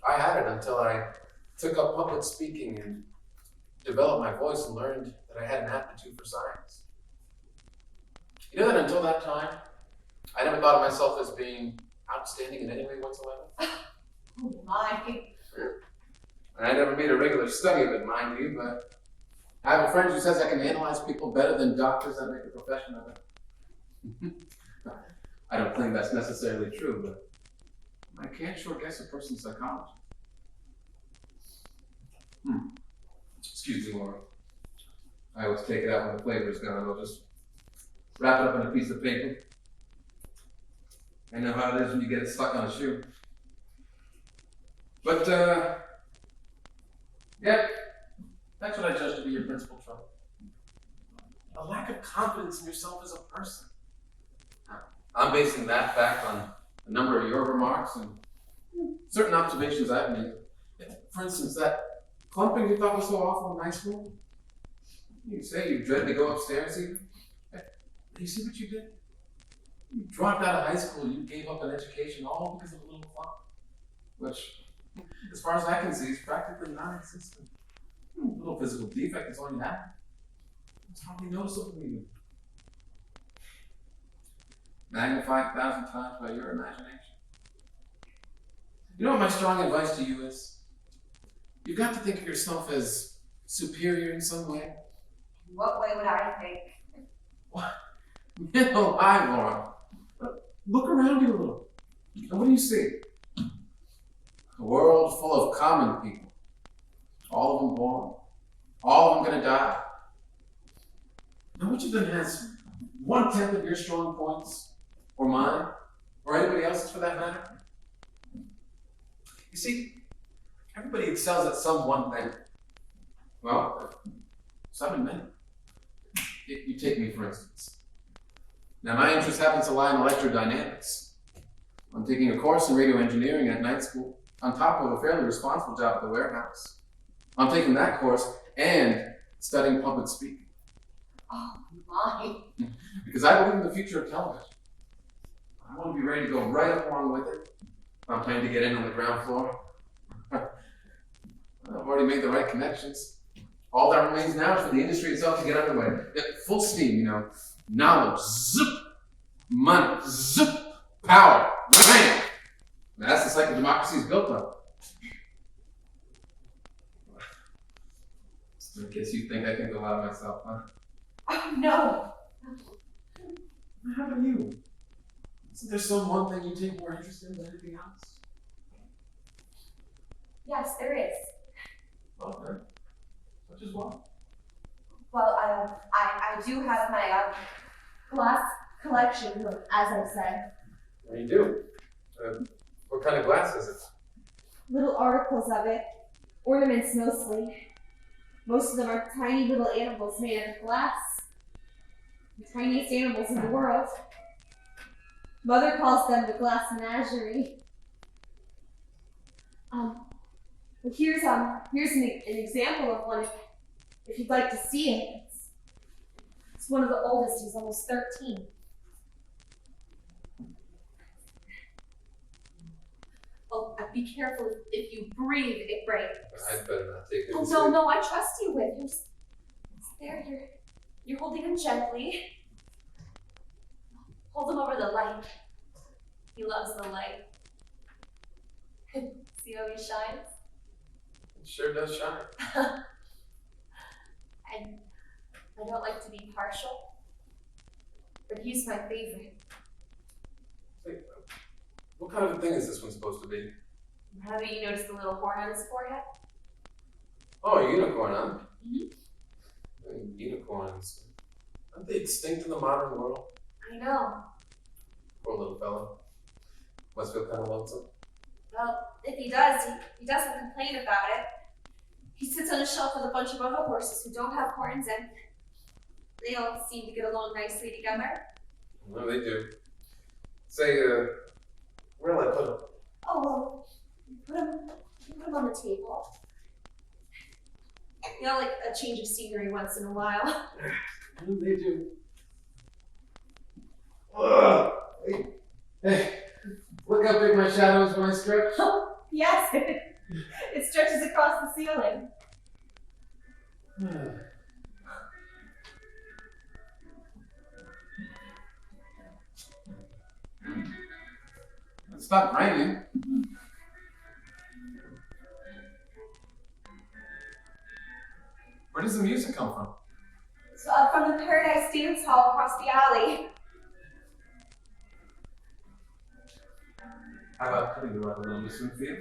I had it until I took up public speaking and developed my voice and learned that I had an aptitude for science. You know that until that time, I never thought of myself as being outstanding in any way whatsoever. Oh my. And I never made a regular study of it, mind you, but I have a friend who says I can analyze people better than doctors that make a profession of it. I don't claim that's necessarily true, but I can sure guess a person's psychology. Excuse me, Laura. I always take it out when the flavor is gone. I'll just wrap it up in a piece of paper. I know how it is when you get it stuck on a shoe. But, yeah, that's what I judge to be your principal trouble. A lack of confidence in yourself as a person. I'm basing that fact on a number of your remarks and certain observations I've made. For instance, that clumping you thought was so awful in high school. You say you dreaded to go upstairs even. You see what you did? You dropped out of high school, you gave up an education all because of a little clump. Which, as far as I can see, is practically non-existent. A little physical defect is all you have. It's hardly noticeable even. Magnified 1,000 times by your imagination. You know what my strong advice to you is? You've got to think of yourself as superior in some way. What way would I think? What? Man alive, Laura. Look around you a little. And what do you see? A world full of common people. All of them born. All of them gonna die. Now which of them has 1/10 of your strong points? Or mine? Or anybody else's for that matter? You see, everybody excels at some one thing. Well, some in many. You take me, for instance. Now, my interest happens to lie in electrodynamics. I'm taking a course in radio engineering at night school, on top of a fairly responsible job at the warehouse. I'm taking that course and studying public speaking. Oh my. Because I believe in the future of television. I want to be ready to go right along with it I'm planning to get in on the ground floor. I've already made the right connections. All that remains now is for the industry itself to get underway. Full steam, you know. Knowledge, zip. Money, zip. Power, bam. That's the cycle democracy is built on. I guess you think I think a lot of myself, huh? Oh, no. How about you? Isn't there some one thing you take more interest in than anything else? Yes, there is. Okay. Such as what? Well, I do have my glass collection, as I said. Well, you do. What kind of glass is it? Little articles of it, ornaments mostly. Most of them are tiny little animals made out of glass. The tiniest animals in the world. Mother calls them the Glass Menagerie. Well, here's an example of one if you'd like to see it. It's one of the oldest, he's almost 13. Oh, be careful, if you breathe, it breaks. I'd better not take it. Oh, no, I trust you with him. There, you're holding him gently. Hold him over the light. He loves the light. See how he shines? It sure does shine. And I don't like to be partial, but he's my favorite. Say, what kind of a thing is this one supposed to be? Haven't you noticed the little horn on his forehead? Oh, a unicorn, huh? Mhm. I mean, unicorns. Aren't they extinct in the modern world? I know. Poor little fellow. Must feel kind of lonesome. Well, if he does, he doesn't complain about it. He sits on a shelf with a bunch of other horses who don't have horns, and they all seem to get along nicely together. No, they do. Say, where'll I put him? Oh, well, put him on the table. You know, like a change of scenery once in a while. They do. Ugh. Hey, look how big my shadow is when I stretch. Yes, it stretches across the ceiling. It stopped raining. Where does the music come from? It's from the Paradise Dance Hall across the alley. How about putting you around a little Miss Wingfield?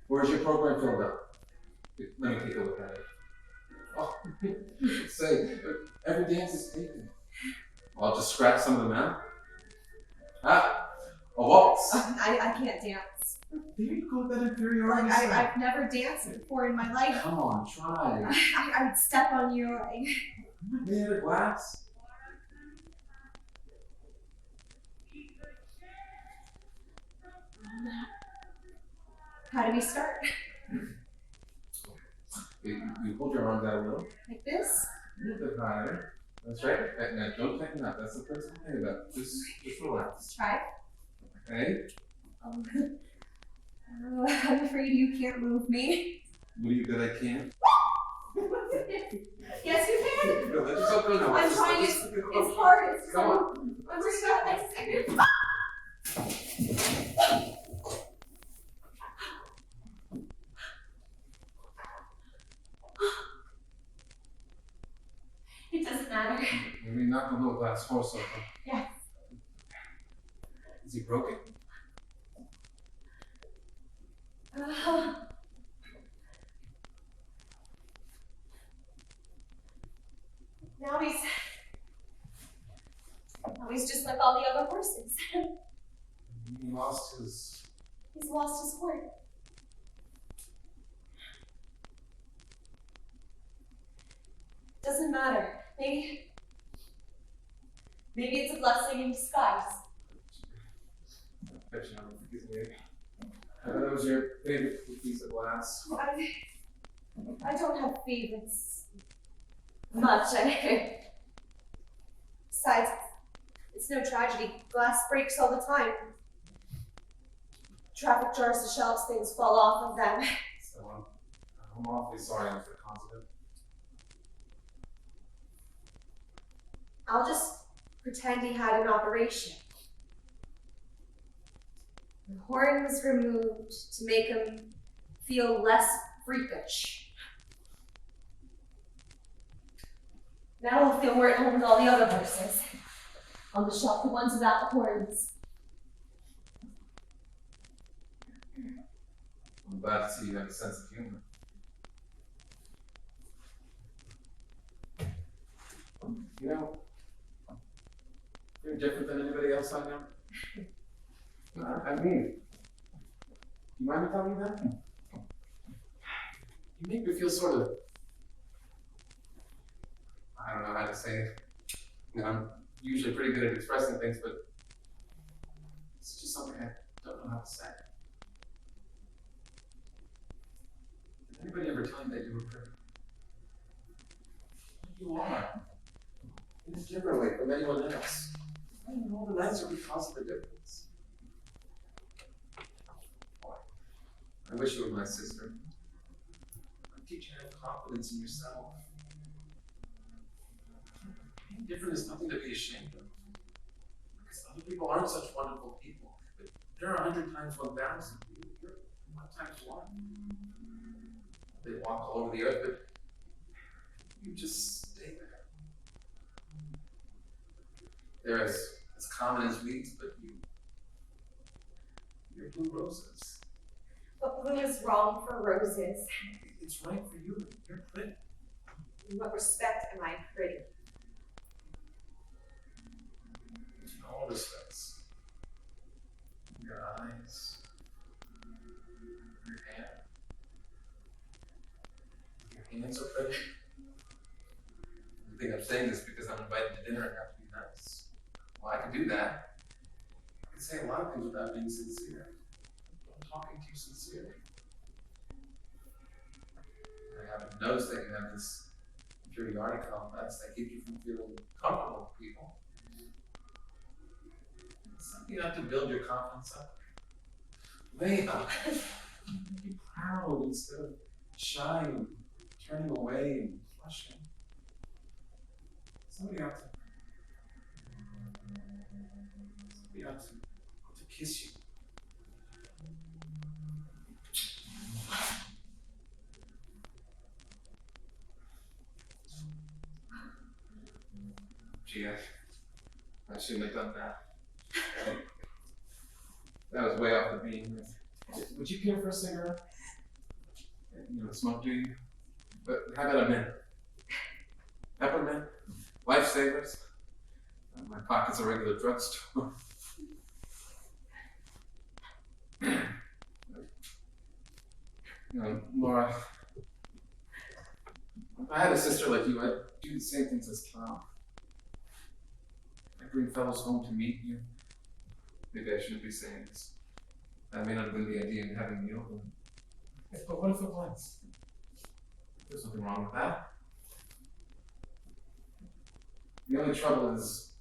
Or is your program filled up? Let me take a look at it. Oh, say, every dance is taken. I'll just scratch some of them out. Ah, a waltz. I can't dance. There you go, that inferiority. I've never danced before in my life. Come on, try. I'd step on you. I'm not made out of glass. How do we start? You hold your arms out a little. Like this? A little bit higher. That's right. Now don't tighten up. That's the principal thing about it. Just relax. Let's try. Okay? I'm afraid you can't move me. What do you bet I can? Yes, you can. No, let yourself go now. I'm trying. It's hard. It's Come on. I'm just not like second. It doesn't matter. Maybe knock the little glass horse over. Yes. Is he broken? Now he's just like all the other horses. He lost his... He's lost his horn. Doesn't matter. Maybe it's a blessing in disguise. I bet you don't forgive me. I thought that was your favorite piece of glass. I don't have favorites much. Besides, it's no tragedy. Glass breaks all the time. traffic jars the shelves, things fall off of them. So I'm awfully sorry for the cause of it. I'll just pretend he had an operation. The horns removed to make him feel less freakish. Now he'll feel more at home with all the other horses. On the shelf, the ones without the horns. I'm glad to see you have a sense of humor. You know, you're different than anybody else I know. No, I mean, you mind me telling you that? You make me feel sort of, I don't know how to say it. You know, I'm usually pretty good at expressing things, but it's just something I don't know how to say. Did anybody ever tell you that you were pretty? You are. It's differently from anyone else. And all the nicer because of the difference. Boy, I wish you were my sister. I'd teach you to have confidence in yourself. Being different is nothing to be ashamed of. Because other people aren't such wonderful people. But there are 100 times 1,000 people. You're 1 times 1. They walk all over the earth, but you just stay there. They're as common as weeds, but you're blue roses. But blue is wrong for roses. It's right for you. You're pretty. In what respect am I pretty? In all respects. Your eyes, your hair, your hands are pretty. You think I'm saying this because I'm invited to dinner and have to be nice. Well, I can do that. I can say a lot of things without being sincere. I'm talking to you sincerely. I happen to notice that you have this inferiority complex that keeps you from feeling comfortable with people. It's something you have to build your confidence up. Way up. Be proud instead of shy and turning away and flushing. Somebody ought to kiss you. Gee, I shouldn't have done that. That was way off the beam. Would you care for a cigarette? You don't smoke, do you? But how about a mint? Peppermint? Lifesavers? My pocket's a regular drugstore. Laura, if I had a sister like you, I'd do the same things as Tom. I'd bring fellows home to meet you. Maybe I shouldn't be saying this. That may not have been the idea in having you open. But what if it was? There's nothing wrong with that. The only trouble is,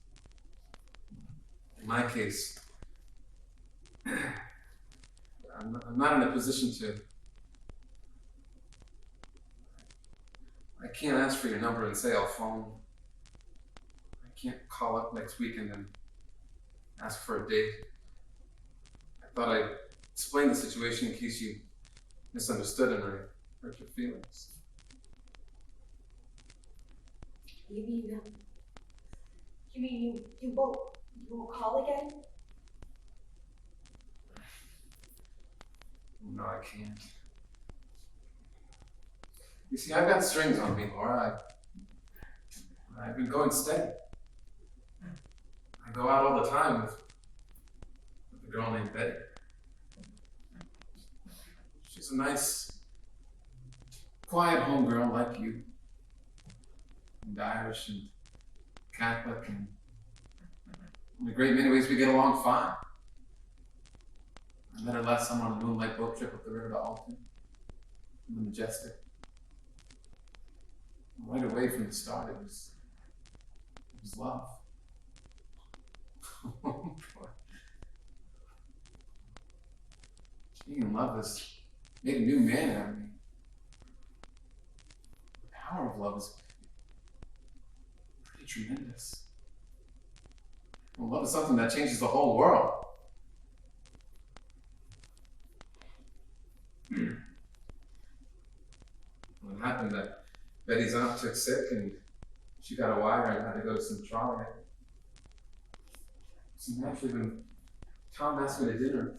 in my case, I'm not in a position to. I can't ask for your number and say I'll phone. I can't call up next weekend and ask for a date. I thought I'd explain the situation in case you misunderstood and I hurt your feelings. You mean you won't call again? No, I can't. You see, I've got strings on me, Laura. I've been going steady. I go out all the time with a girl named Betty. She's a nice, quiet homegirl like you. And Irish and Catholic, and in a great many ways we get along fine. I met her last summer on a moonlight boat trip up the river to Alton, in the Majestic. Right away from the start, it was love. Oh, boy. Being in love has made a new man out of me. The power of love is pretty tremendous. Well, love is something that changes the whole world. Well, it happened that Betty's aunt took sick and she got a wire and had to go to some trolley. So naturally, when Tom asked me to dinner,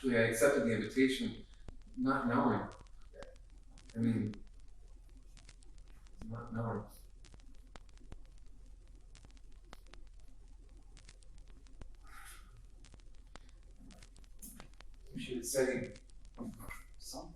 I accepted the invitation, not knowing. Not knowing. You should say something.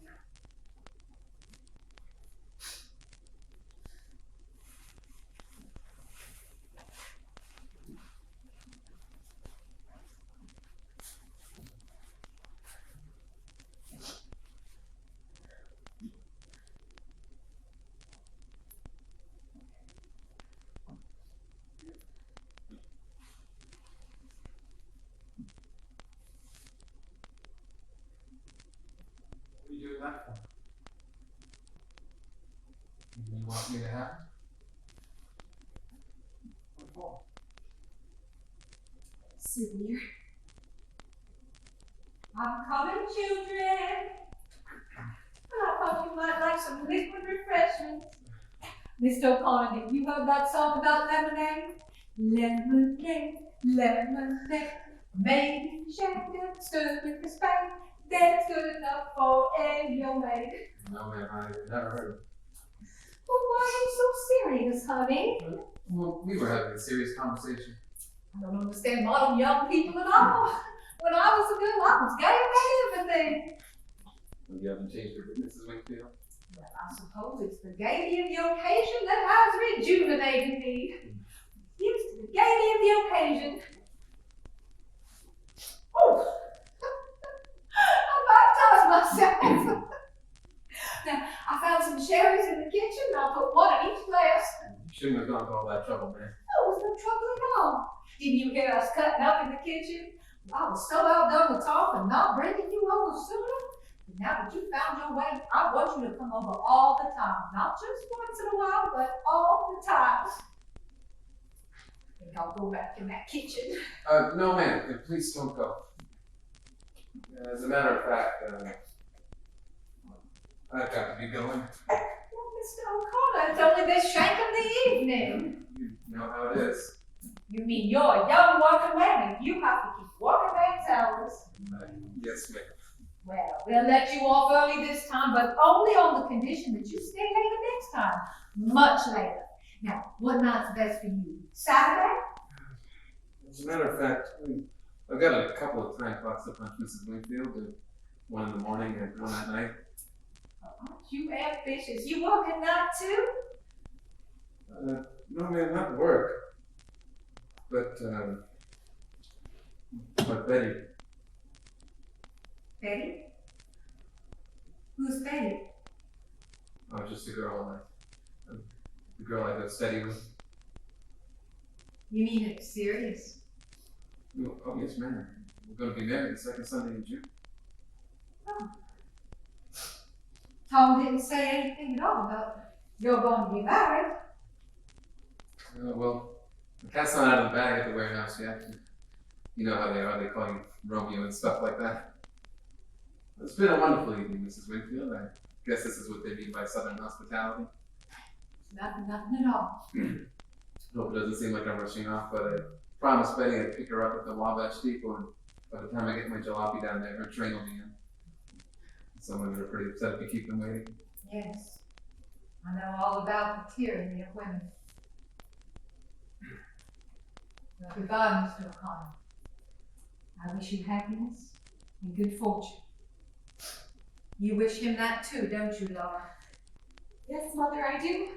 What are you doing that for? You want me to have it? What for? Souvenir. I'm coming, children. I thought you might like some liquid refreshments. Mr. O'Connor, have you heard that song about lemonade? Lemonade, lemonade, made in Shandon, stirred with the spade. That's good enough for any young lady. No, ma'am, I never heard of it. Well, why are you so serious, honey? Well, we were having a serious conversation. I don't understand modern young people at all. When I was a girl, I was gay about everything. Well, you haven't changed it, Mrs. Wingfield. Well, I suppose it's the gaiety of the occasion that has rejuvenated me. Used to the gaiety of the occasion. Oh! I baptized myself. Now, I found some cherries in the kitchen and I put one in each glass. You shouldn't have gone to all that trouble, man. There was no trouble at all. Didn't you hear us cutting up in the kitchen? I was so outdone with talk and not bringing you over sooner. But now that you found your way, I want you to come over all the time. Not just once in a while, but all the time. I think I'll go back in that kitchen. No, ma'am, please don't go. As a matter of fact, I've got to be going. Well, Mr. O'Connor, it's only this shank of the evening. You know how it is. You mean you're a young working man and you have to keep working man's hours? Yes, ma'am. Well, we'll let you off early this time, but only on the condition that you stay later next time. Much later. Now, what night's best for you? Saturday? As a matter of fact, I've got a couple of time clocks to punch Mrs. Wingfield, one in the morning and one at night. Aren't you ambitious? You work at night too? No, ma'am, not work. But Betty. Betty? Who's Betty? Oh, just a girl. The girl I go steady with. You mean it's serious? Oh, yes, ma'am. We're going to be married the second Sunday in June. Oh. Tom didn't say anything at all about you're going to be married. Well, the cat's not out of the bag at the warehouse yet. You know how they are. They call you Romeo and stuff like that. It's been a wonderful evening, Mrs. Wingfield. I guess this is what they mean by Southern hospitality. Nothing at all. Hope it doesn't seem like I'm rushing off, but I promised Betty I'd pick her up at the Wabash Depot, and by the time I get my jalopy down there, her train will be in. Some women are pretty upset if you keep them waiting. Yes. I know all about the tyranny of women. Well, goodbye, Mr. O'Connor. I wish you happiness and good fortune. You wish him that too, don't you, Laura? Yes, Mother, I do.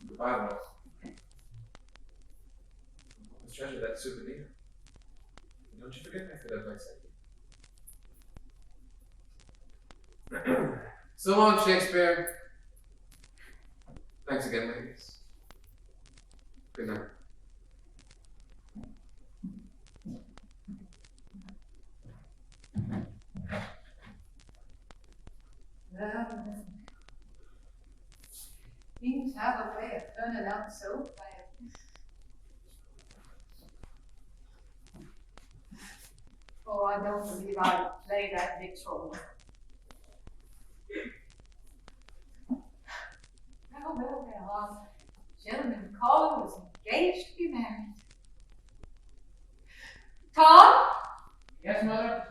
Goodbye, Laura. Let's treasure that souvenir. Don't you forget that good advice I gave. So long, Shakespeare. Thanks again, ladies. Good night. Well, things have a way of turning out so fast. Oh, I don't believe I would play that Victrola. Well, gentleman caller was engaged to be married. Tom? Yes, Mother?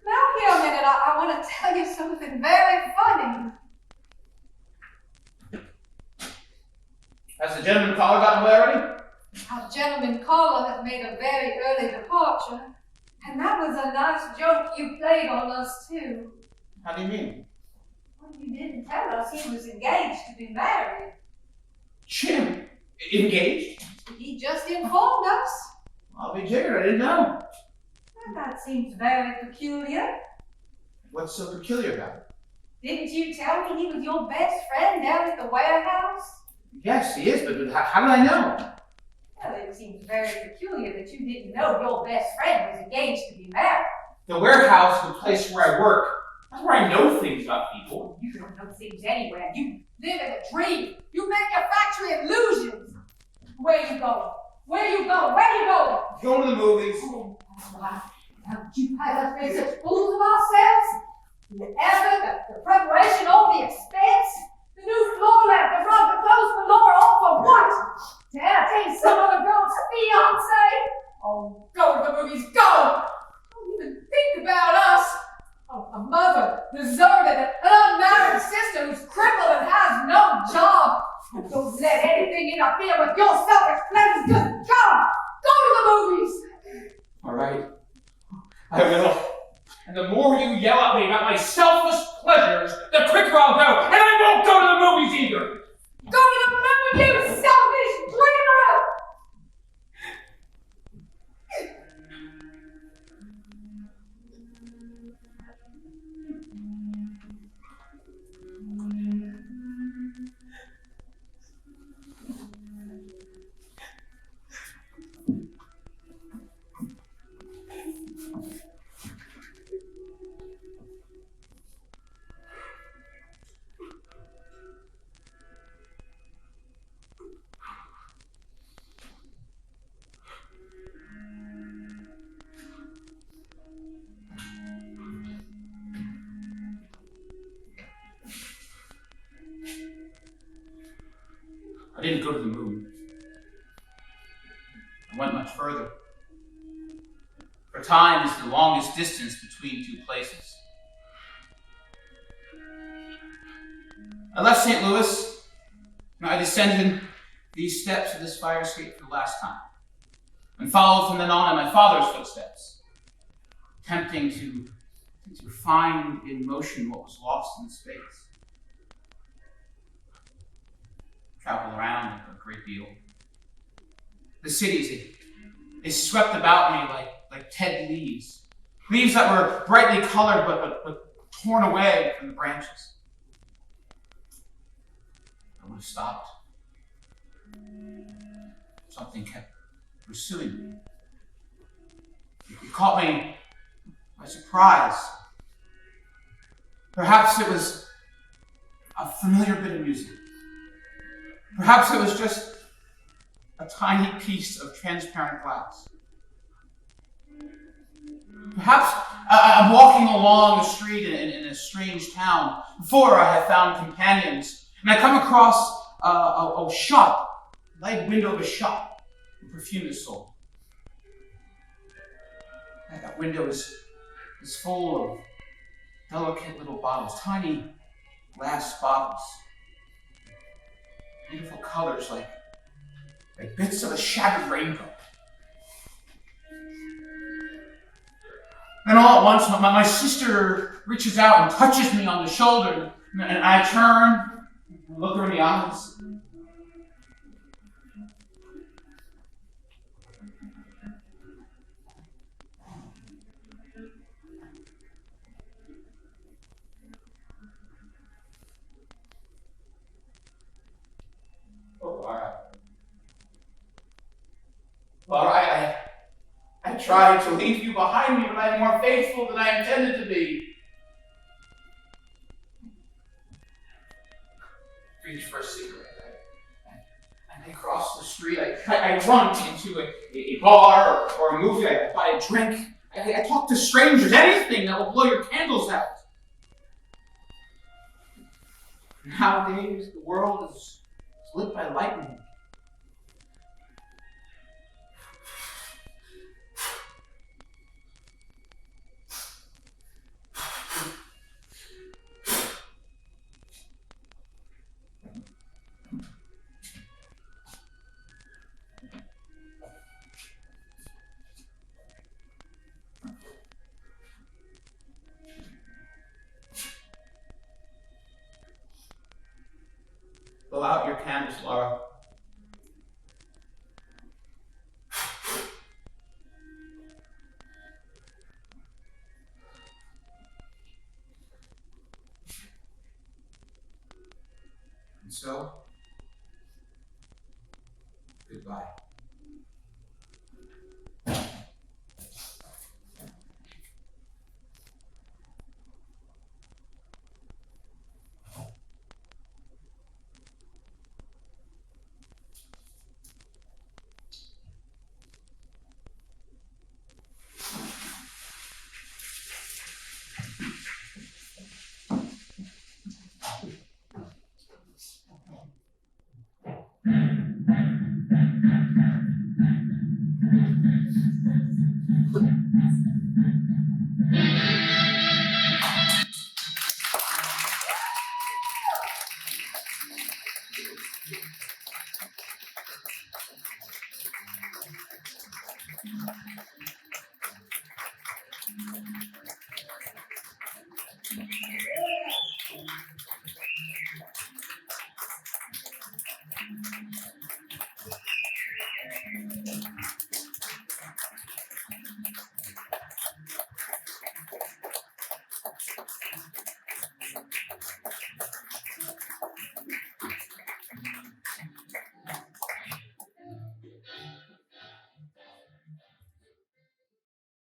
Come out here a minute. I want to tell you something very funny. Has the gentleman caller gotten away already? Our gentleman caller has made a very early departure. And that was a nice joke you played on us, too. How do you mean? Well, you didn't tell us he was engaged to be married. Jim? Engaged? He just informed us. I'll be jiggered, I didn't know. Well, that seems very peculiar. What's so peculiar about it? Didn't you tell me he was your best friend down at the warehouse? Yes, he is, but how did I know? Well, it seems very peculiar that you didn't know your best friend was engaged to be married. The warehouse is the place where I work. That's where I know things about people. You don't know things anywhere. You live in a dream. You manufacture illusions. Where are you going? Where are you going? Where are you going? Going to the movies. Oh, wow. Haven't you had us make such fools of ourselves? The effort, the preparation, all the expense, the new floor lamp, the rug, the clothes galore, all for what? To entertain some other girl's fiancé? Oh, go to the movies, go! Don't even think about us. A mother, deserted, an unmarried sister who's crippled and has no job. Don't let anything interfere with your selfish plans. Just go! Go to the movies! All right. I will. And the more you yell at me about my selfish pleasures, the quicker I'll go. And I won't go to the movies either. Go to the movies, you selfish dreamer! I didn't go to the moon. I went much further. For time is the longest distance between two places. I left St. Louis, and I descended these steps of this fire escape for the last time, and followed from then on in my father's footsteps, attempting to find in motion what was lost in space. Travel around a great deal. The cities, they swept about me like dead leaves. Leaves that were brightly colored but torn away from the branches. I would have stopped. Something kept pursuing me. It caught me by surprise. Perhaps it was a familiar bit of music. Perhaps it was just a tiny piece of transparent glass. Perhaps I'm walking along a street in a strange town before I have found companions, and I come across a shop, light window of a shop, where perfume is sold. And that window is full of delicate little bottles, tiny glass bottles. Beautiful colors like bits of a shattered rainbow. Then all at once, my sister reaches out and touches me on the shoulder, and I turn and look her in the eyes. Oh, all right. tried to leave you behind me, but I am more faithful than I intended to be. Reach for a cigarette. I cross the street. I run into a bar or a movie. I buy a drink. I talk to strangers. Anything that will blow your candles out. Nowadays, the world is lit by lightning. Blow out your candles, Laura. And so, goodbye.